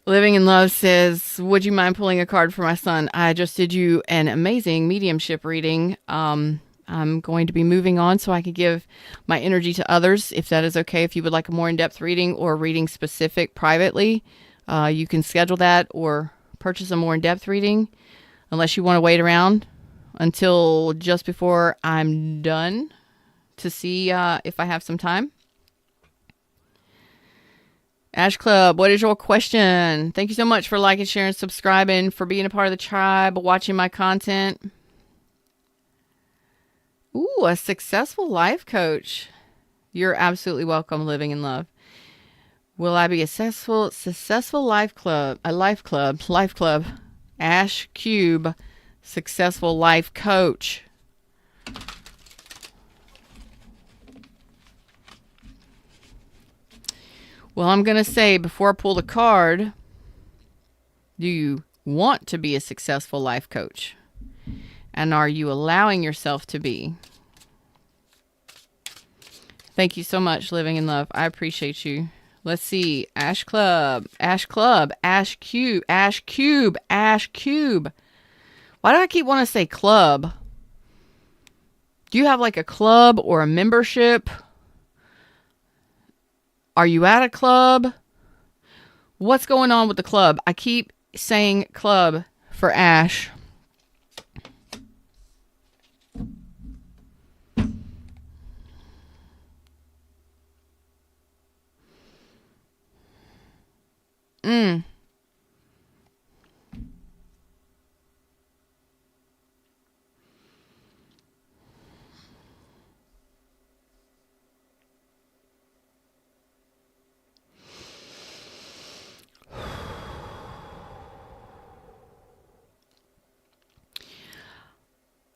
Living in Love says, would you mind pulling a card for my son? I just did you an amazing mediumship reading. I'm going to be moving on so I can give my energy to others, if that is okay. If you would like a more in-depth reading or reading specific privately, you can schedule that or purchase a more in-depth reading, unless you want to wait around until just before I'm done to see if I have some time. Ash Club, what is your question? Thank you so much for liking, sharing, subscribing, for being a part of the tribe, watching my content. Ooh, a successful life coach. You're absolutely welcome, Living in Love. Will I be a successful life club? Life club. Ash Cube, successful life coach. Well, I'm going to say, before I pull the card, do you want to be a successful life coach? And are you allowing yourself to be? Thank you so much, Living in Love. I appreciate you. Let's see. Ash Club, Ash Club, Ash Cube, Ash Cube, Ash Cube. Why do I keep wanting to say club? Do you have like a club or a membership? Are you at a club? What's going on with the club? I keep saying club for Ash.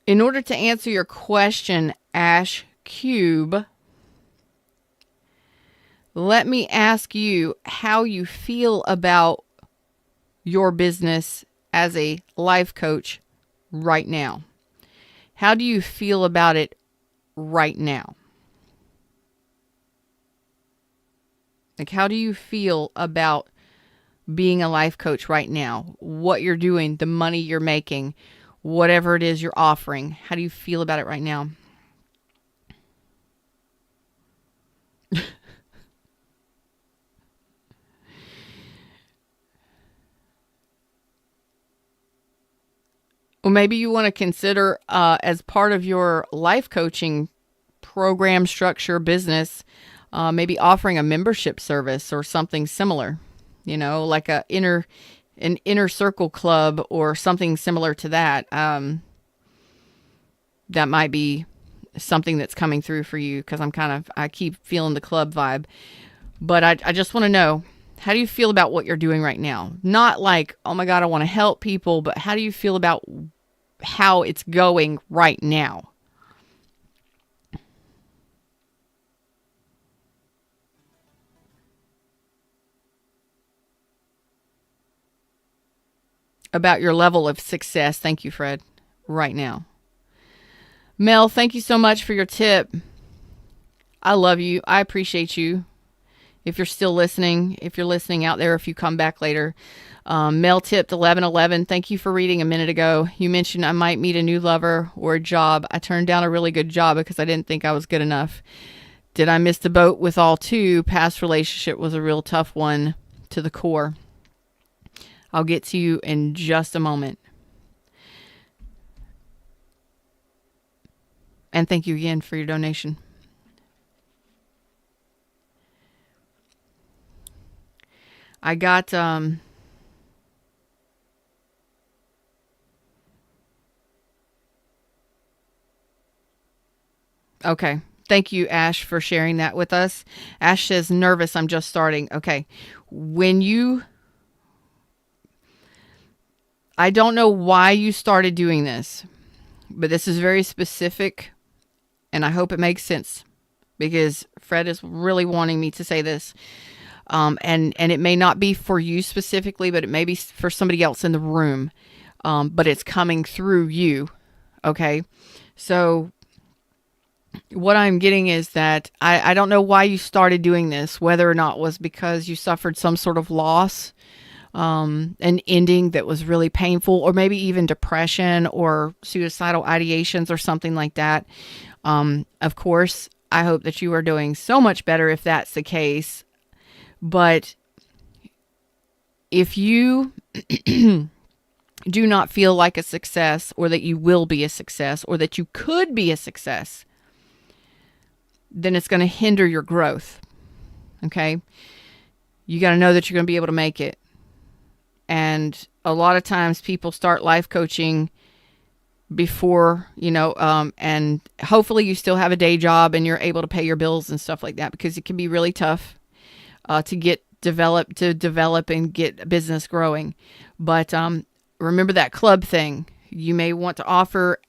In order to answer your question, Ash Cube, let me ask you how you feel about your business as a life coach right now. How do you feel about it right now? Like, how do you feel about being a life coach right now? What you're doing, the money you're making, whatever it is you're offering. How do you feel about it right now? Well, maybe you want to consider, as part of your life coaching program structure business, maybe offering a membership service or something similar, like an inner circle club or something similar to that. That might be something that's coming through for you, because I keep feeling the club vibe. But I just want to know, how do you feel about what you're doing right now? Not like, oh my God, I want to help people, but how do you feel about how it's going right now? About your level of success. Thank you, Fred. Right now. Mel, thank you so much for your tip. I love you. I appreciate you. If you're still listening, if you're listening out there, if you come back later. Mel tipped 1111. Thank you for reading a minute ago. You mentioned I might meet a new lover or a job. I turned down a really good job because I didn't think I was good enough. Did I miss the boat with all two? Past relationship was a real tough one to the core. I'll get to you in just a moment. And thank you again for your donation. I got okay. Thank you, Ash, for sharing that with us. Ash says, nervous, I'm just starting. Okay. I don't know why you started doing this, but this is very specific, and I hope it makes sense, because Fred is really wanting me to say this. And it may not be for you specifically, but it may be for somebody else in the room. But it's coming through you. Okay. So what I'm getting is that I don't know why you started doing this, whether or not it was because you suffered some sort of loss, an ending that was really painful, or maybe even depression or suicidal ideations or something like that. Of course, I hope that you are doing so much better if that's the case. But if you do not feel like a success, or that you will be a success, or that you could be a success, then it's going to hinder your growth. Okay? You got to know that you're going to be able to make it. And a lot of times people start life coaching before, and hopefully you still have a day job and you're able to pay your bills and stuff like that, because it can be really tough to develop and get business growing. But remember that club thing. You may want to offer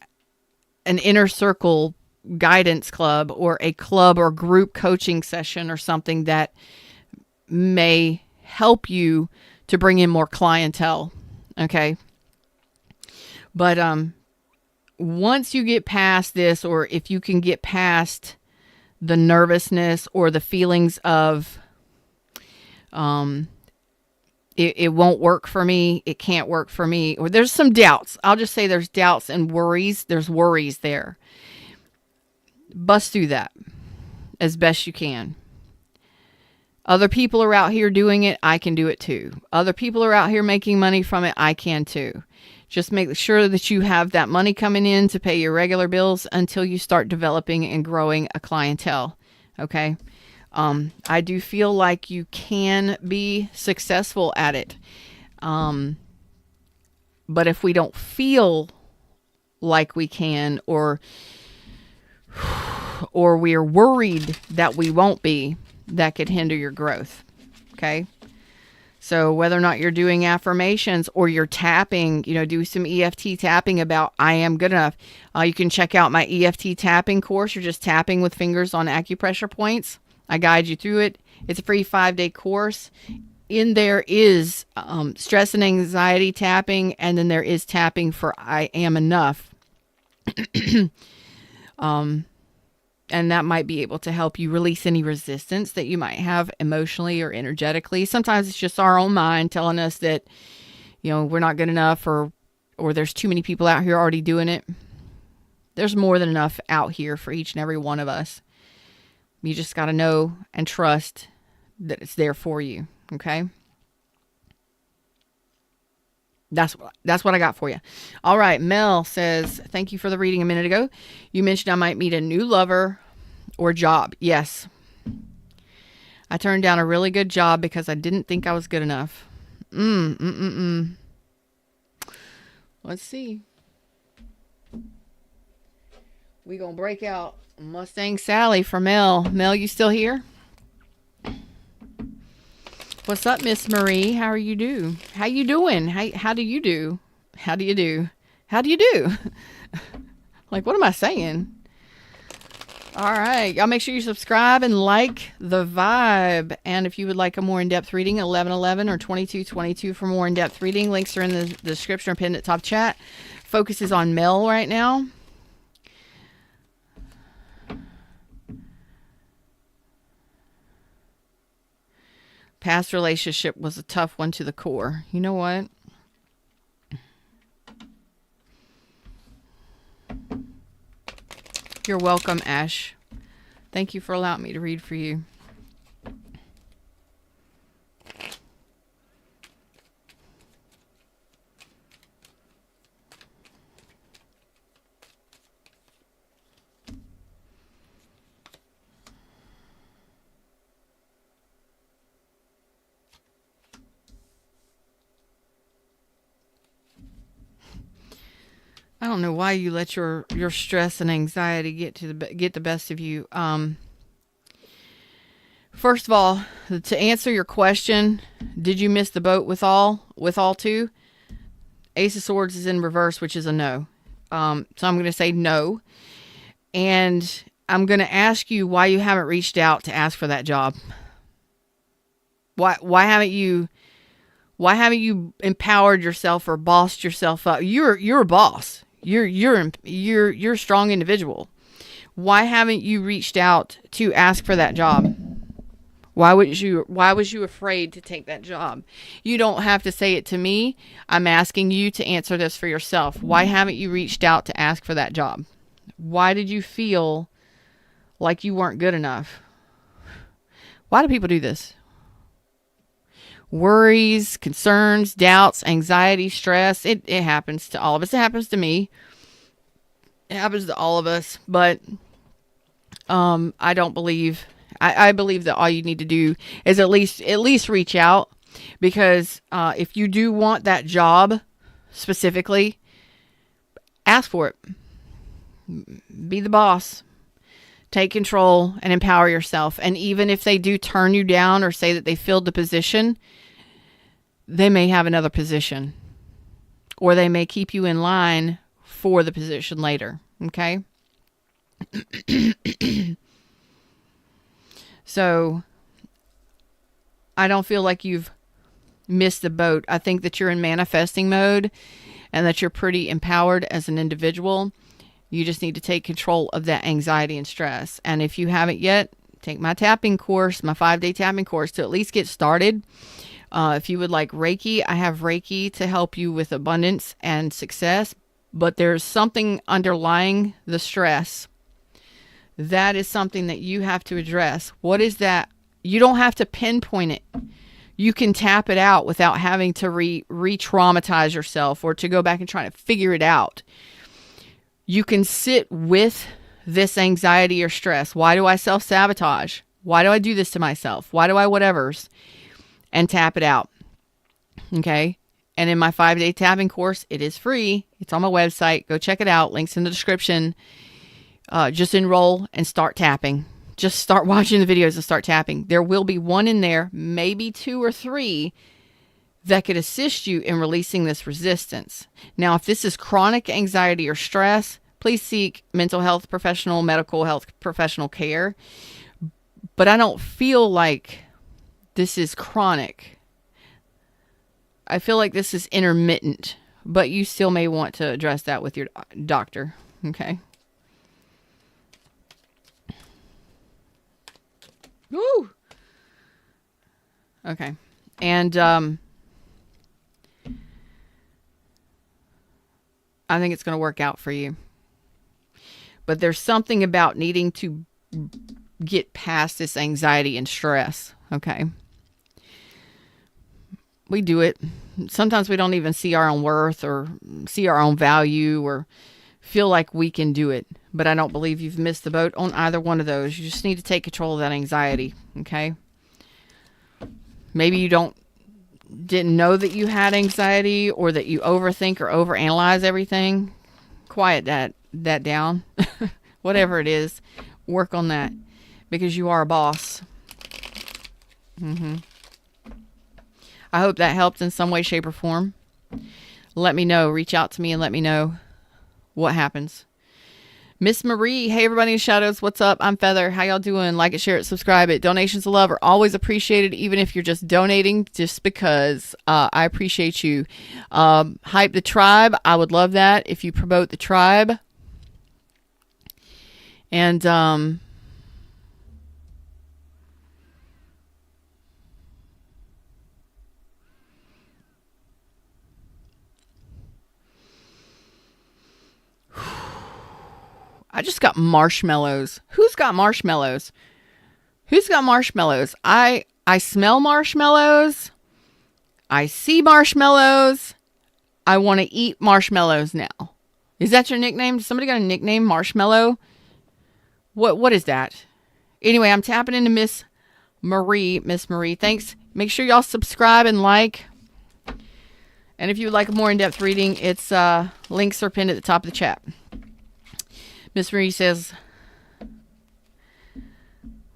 an inner circle guidance club, or a club or group coaching session, or something that may help you to bring in more clientele. Okay. But once you get past this, or if you can get past the nervousness or the feelings of it won't work for me, it can't work for me, or there's some doubts. I'll just say there's doubts and worries. There's worries there. Bust through that as best you can. Other people are out here doing it. I can do it too. Other people are out here making money from it. I can too. Just make sure that you have that money coming in to pay your regular bills until you start developing and growing a clientele. Okay. I do feel like you can be successful at it. But if we don't feel like we can, or we're worried that we won't be, that could hinder your growth. Okay. So whether or not you're doing affirmations or you're tapping, do some EFT tapping about I am good enough. You can check out my EFT tapping course. You're just tapping with fingers on acupressure points. I guide you through it. It's a free 5-day course. In there is stress and anxiety tapping, and then there is tapping for I am enough. And that might be able to help you release any resistance that you might have emotionally or energetically. Sometimes it's just our own mind telling us that, we're not good enough, or there's too many people out here already doing it. There's more than enough out here for each and every one of us. You just got to know and trust that it's there for you. Okay. That's what I got for you. All right. Mel says, thank you for the reading a minute ago. You mentioned I might meet a new lover or job. Yes. I turned down a really good job because I didn't think I was good enough. Let's see. We gonna break out Mustang Sally for Mel. Mel, you still here? What's up, Miss Marie? How are you do? How you doing? How do you do? How do you do? How do you do? Like, what am I saying? All right. Y'all make sure you subscribe and like the vibe. And if you would like a more in-depth reading, 1111 or 2222 for more in-depth reading. Links are in the description or pinned at top chat. Focus is on Mel right now. Past relationship was a tough one to the core. You know what? You're welcome, Ash. Thank you for allowing me to read for you. I don't know why you let your stress and anxiety get the best of you. First of all, to answer your question, did you miss the boat with all two? Ace of Swords is in reverse, which is a no. So I'm going to say no. And I'm going to ask you why you haven't reached out to ask for that job. Why haven't you empowered yourself or bossed yourself up? You're a boss. You're a strong individual. Why haven't you reached out to ask for that job? Why was you afraid to take that job? You don't have to say it to me. I'm asking you to answer this for yourself. Why haven't you reached out to ask for that job? Why did you feel like you weren't good enough? Why do people do this? Worries, concerns, doubts, anxiety, stress. It happens to all of us. It happens to me. It happens to all of us. But I don't believe. I believe that all you need to do is at least reach out, because if you do want that job specifically, ask for it. Be the boss. Take control and empower yourself. And even if they do turn you down or say that they filled the position, they may have another position, or they may keep you in line for the position later. Okay. So I don't feel like you've missed the boat. I think that you're in manifesting mode and that you're pretty empowered as an individual. You just need to take control of that anxiety and stress. And if you haven't yet, take my tapping course, my 5-day tapping course, to at least get started. If you would like Reiki, I have Reiki to help you with abundance and success. But there's something underlying the stress. That is something that you have to address. What is that? You don't have to pinpoint it. You can tap it out without having to re-traumatize yourself or to go back and try to figure it out. You can sit with this anxiety or stress. Why do I self-sabotage? Why do I do this to myself? Why do I whatevers? And tap it out. Okay? And in my 5-day tapping course, it is free. It's on my website. Go check it out. Links in the description. Just enroll and start tapping. Just start watching the videos and start tapping. There will be one in there, maybe 2 or 3, that could assist you in releasing this resistance. Now, if this is chronic anxiety or stress, please seek mental health professional, medical health professional care. But I don't feel like this is chronic. I feel like this is intermittent, but you still may want to address that with your doctor. Okay. Woo! Okay. And I think it's going to work out for you. But there's something about needing to get past this anxiety and stress. Okay. We do it. Sometimes we don't even see our own worth or see our own value or feel like we can do it. But I don't believe you've missed the boat on either one of those. You just need to take control of that anxiety. Okay. Maybe you didn't know that you had anxiety, or that you overthink or overanalyze everything. Quiet that down. Whatever it is, work on that, because you are a boss. I hope that helped in some way, shape, or form. Let me know. Reach out to me and let me know what happens. Miss Marie, hey everybody in shadows, what's up? I'm Feather. How y'all doing? Like it, share it, subscribe it. Donations of love are always appreciated, even if you're just donating just because. I appreciate you. Hype the tribe. I would love that if you promote the tribe. And I just got marshmallows. Who's got marshmallows? Who's got marshmallows? I smell marshmallows. I see marshmallows. I want to eat marshmallows now. Is that your nickname? Somebody got a nickname, Marshmallow? What is that? Anyway, I'm tapping into Miss Marie. Miss Marie, thanks. Make sure y'all subscribe and like. And if you would like a more in-depth reading, it's links are pinned at the top of the chat. Miss Marie says,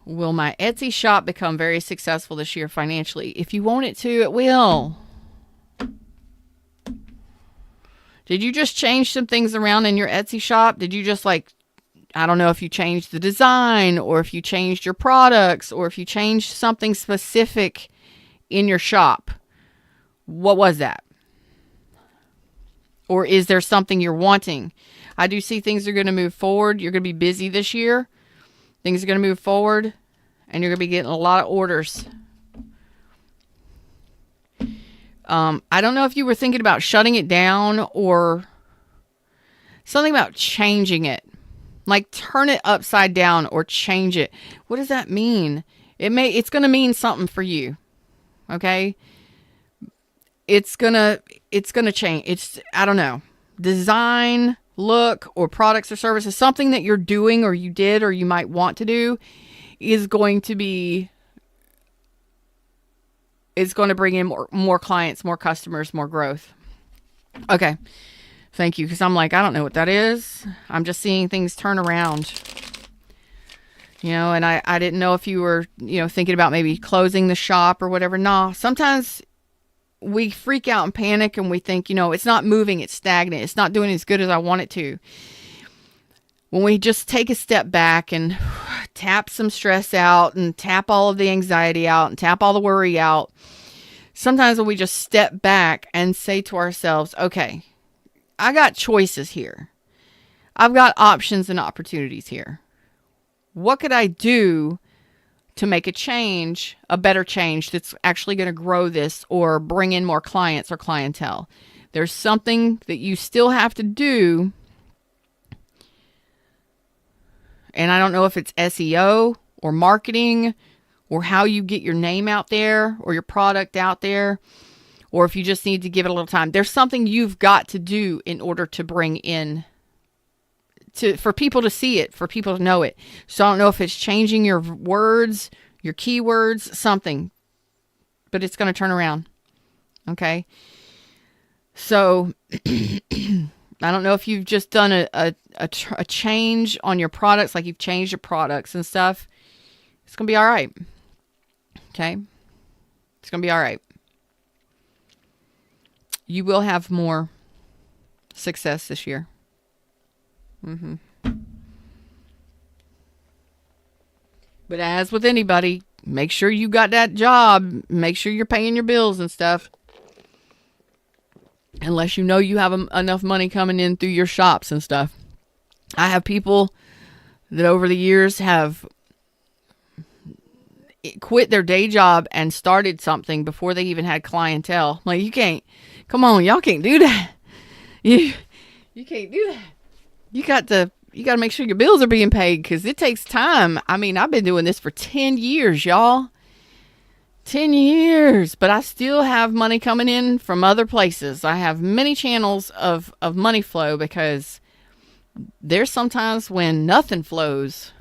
will my Etsy shop become very successful this year financially? If you want it to, it will. Did you just change some things around in your Etsy shop? Did you just I don't know if you changed the design, or if you changed your products, or if you changed something specific in your shop. What was that? Or is there something you're wanting? I do see things are going to move forward. You're going to be busy this year. Things are going to move forward, and you're going to be getting a lot of orders. I don't know if you were thinking about shutting it down or something about changing it. Like turn it upside down or change it. What does that mean? It's going to mean something for you. Okay? It's going to change. I don't know. Design, look, or products or services, something that you're doing or you did or you might want to do is going to be, it's going to bring in more clients, more customers, more growth. Okay. Thank you. Because I'm I don't know what that is. I'm just seeing things turn around. And I didn't know if you were, thinking about maybe closing the shop or whatever. No, sometimes we freak out and panic and we think, it's not moving, it's stagnant, it's not doing as good as I want it to. When we just take a step back and tap some stress out and tap all of the anxiety out and tap all the worry out, sometimes when we just step back and say to ourselves, okay, I got choices here. I've got options and opportunities here. What could I do to make a change, a better change that's actually going to grow this or bring in more clients or clientele? There's something that you still have to do. And I don't know if it's SEO or marketing or how you get your name out there or your product out there, or if you just need to give it a little time. There's something you've got to do in order to bring in, for people to see it, for people to know it. So I don't know if it's changing your words, your keywords, something, but it's going to turn around. Okay. So I don't know if you've just done a change on your products, like you've changed your products and stuff. It's going to be all right. Okay. It's going to be all right. you will have more success this year. But as with anybody, make sure you got that job. Make sure you're paying your bills and stuff. Unless you know you have enough money coming in through your shops and stuff. I have people that over the years have quit their day job and started something before they even had clientele. Like, you can't, come on, y'all can't do that. You can't do that. You got to make sure your bills are being paid, because it takes time. I mean, I've been doing this for 10 years, y'all. 10 years, but I still have money coming in from other places. I have many channels of money flow, because there's sometimes when nothing flows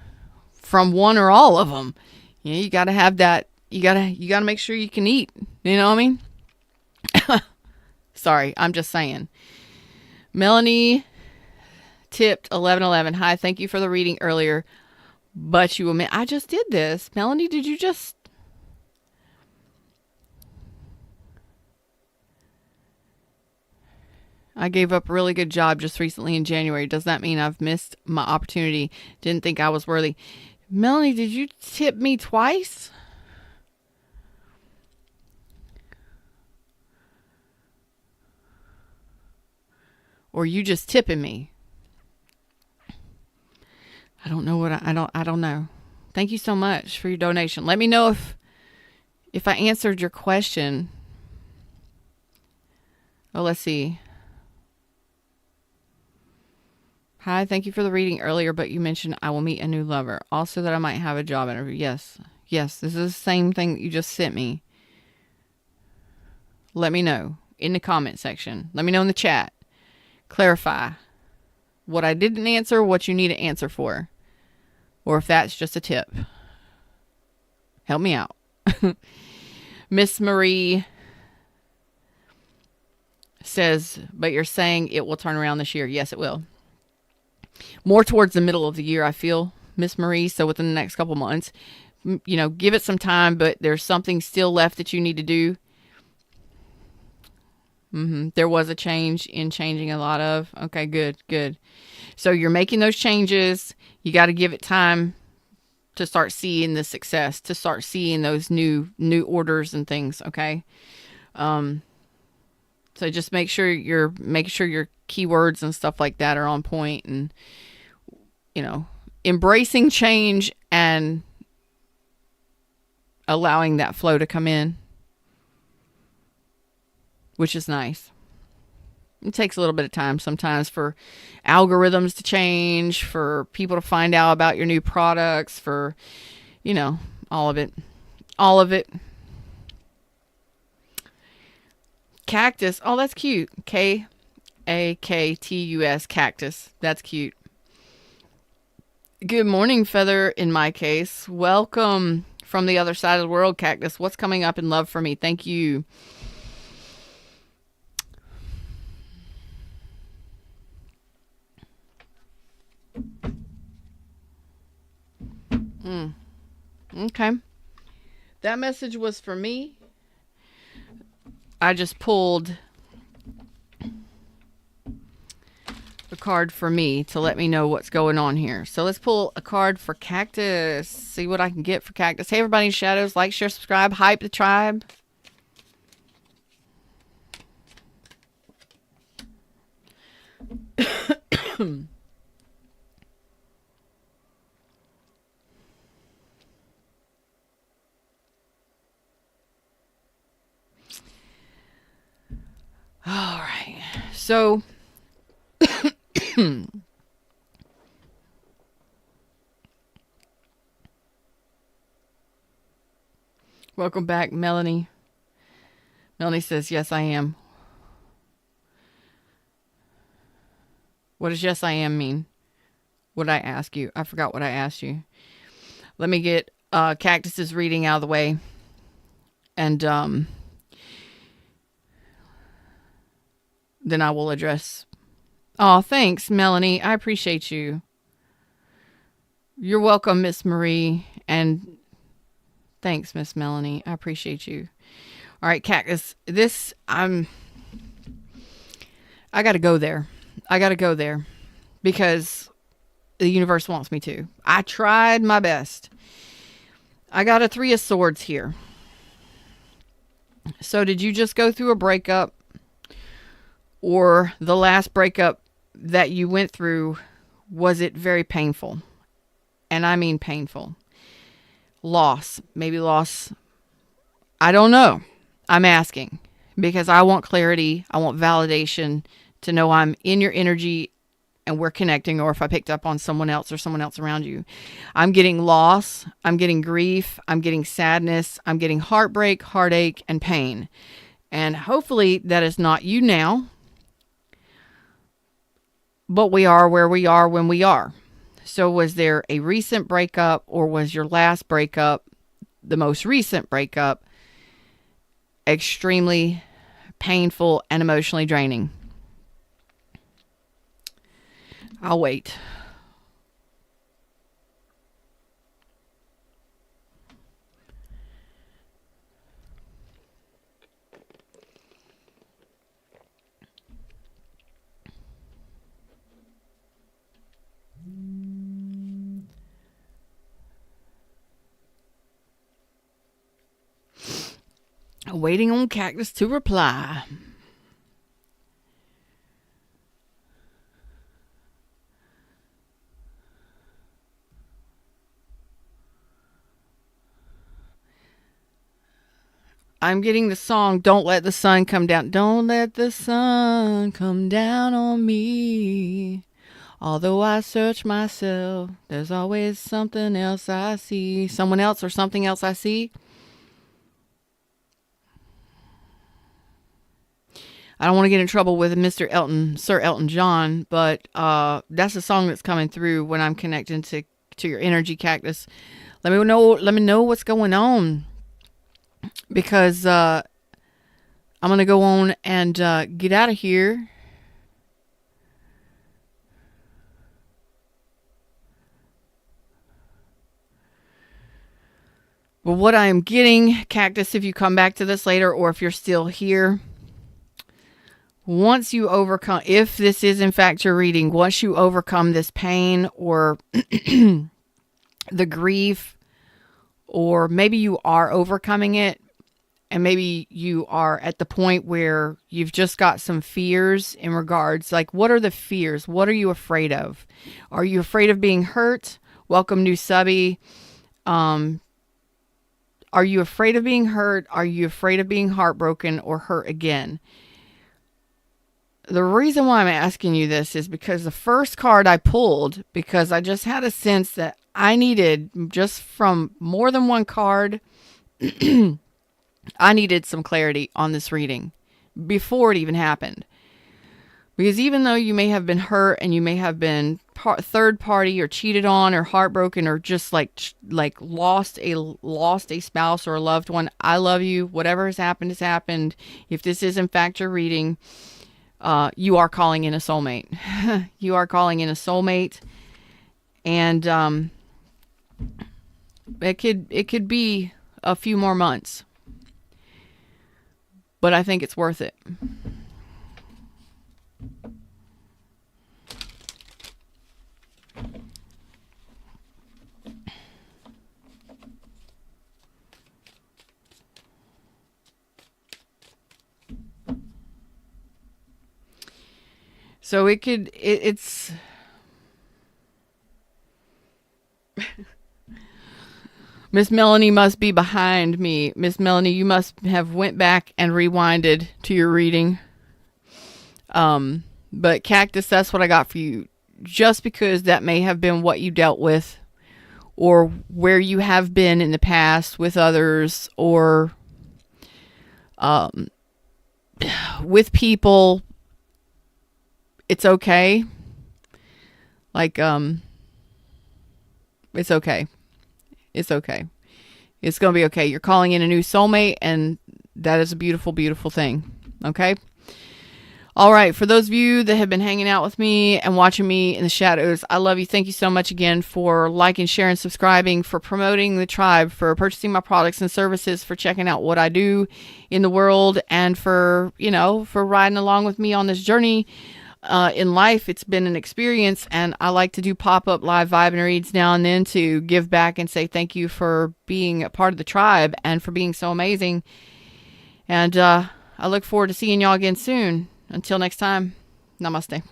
from one or all of them. You know, you got to have that. You got to make sure you can eat. You know what I mean? Sorry, I'm just saying. Melanie tipped 1111. Hi, thank you for the reading earlier, but you admit I just did this. Melanie, did you just? I gave up a really good job just recently in January. Does that mean I've missed my opportunity? Didn't think I was worthy. Melanie, did you tip me twice? Or you just tipping me? I don't know what I don't know. Thank you so much for your donation. Let me know if I answered your question. Oh, let's see. Hi, thank you for the reading earlier, but you mentioned I will meet a new lover. Also that I might have a job interview. Yes, this is the same thing that you just sent me. Let me know in the comment section. Let me know in the chat. Clarify what I didn't answer, what you need to answer for. Or if that's just a tip. Help me out. Miss Marie says, but you're saying it will turn around this year. Yes, it will. More towards the middle of the year, I feel, Miss Marie. So within the next couple months, you know, give it some time, but there's something still left that you need to do. There was a change in changing a lot of. Okay, good. So you're making those changes. You got to give it time to start seeing the success, to start seeing those new orders and things. Okay. So just make sure your keywords and stuff like that are on point, and, you know, embracing change and allowing that flow to come in, which is nice. It takes a little bit of time sometimes for algorithms to change, for people to find out about your new products, for, you know, all of it. Cactus. Oh, that's cute. Kaktus. Cactus. That's cute. Good morning, Feather, in my case. Welcome from the other side of the world, Cactus. What's coming up in love for me? Thank you. Okay. That message was for me. I just pulled a card for me to let me know what's going on here. So let's pull a card for Cactus. See what I can get for Cactus. Hey, everybody in shadows. Like, share, subscribe. Hype the tribe. All right. So welcome back, Melanie. Melanie says, yes, I am. What does yes, I am mean? What did I ask you? I forgot what I asked you. Let me get Cactus's reading out of the way. And then I will address. Oh, thanks, Melanie. I appreciate you. You're welcome, Miss Marie. And thanks, Miss Melanie. I appreciate you. All right, Cactus. I got to go there. I got to go there because the universe wants me to. I tried my best. I got a 3 of Swords here. So did you just go through a breakup, or the last breakup that you went through, was it very painful? And I mean painful. Loss. Maybe loss. I don't know. I'm asking because I want clarity. I want validation to know I'm in your energy and we're connecting, or if I picked up on someone else or someone else around you. I'm getting loss. I'm getting grief. I'm getting sadness. I'm getting heartbreak, heartache, and pain. And hopefully that is not you now. But we are where we are when we are. So was there a recent breakup, or was your last breakup, the most recent breakup, extremely painful and emotionally draining? I'll wait. Waiting on Cactus to reply. I'm getting the song, Don't Let the Sun Come Down. Don't let the sun come down on me. Although I search myself, there's always something else I see. Someone else or something else I see. I don't want to get in trouble with Sir Elton John, but that's a song that's coming through when I'm connecting to your energy, Cactus. Let me know what's going on, because I'm gonna go on and get out of here. But what I am getting, Cactus, if you come back to this later, or if you're still here, once you overcome, if this is in fact your reading, once you overcome this pain or the grief, or maybe you are overcoming it, and maybe you are at the point where you've just got some fears in regards, like, what are the fears? What are you afraid of? Are you afraid of being hurt? Welcome, new subby. Are you afraid of being hurt? Are you afraid of being heartbroken or hurt again? The reason why I'm asking you this is because the first card I pulled, because I just had a sense that I needed, just from more than one card, I needed some clarity on this reading before it even happened. Because even though you may have been hurt and you may have been third party or cheated on or heartbroken or just like lost a spouse or a loved one, I love you. Whatever has happened has happened. If this is in fact your reading, you are calling in a soulmate. You are calling in a soulmate, and it could be a few more months, but I think it's worth it. So it's Miss Melanie must be behind me. Miss Melanie, you must have went back and rewinded to your reading. But Cactus, that's what I got for you. Just because that may have been what you dealt with, or where you have been in the past with others, or with people, it's okay. Like, it's okay. It's okay. It's going to be okay. You're calling in a new soulmate, and that is a beautiful, beautiful thing. Okay? All right, for those of you that have been hanging out with me and watching me in the shadows, I love you. Thank you so much again for liking, sharing, subscribing, for promoting the tribe, for purchasing my products and services, for checking out what I do in the world, and for, for riding along with me on this journey in life. It's been an experience, and I like to do pop-up live vibe and reads now and then to give back and say thank you for being a part of the tribe and for being so amazing. And I look forward to seeing y'all again soon. Until next time, namaste.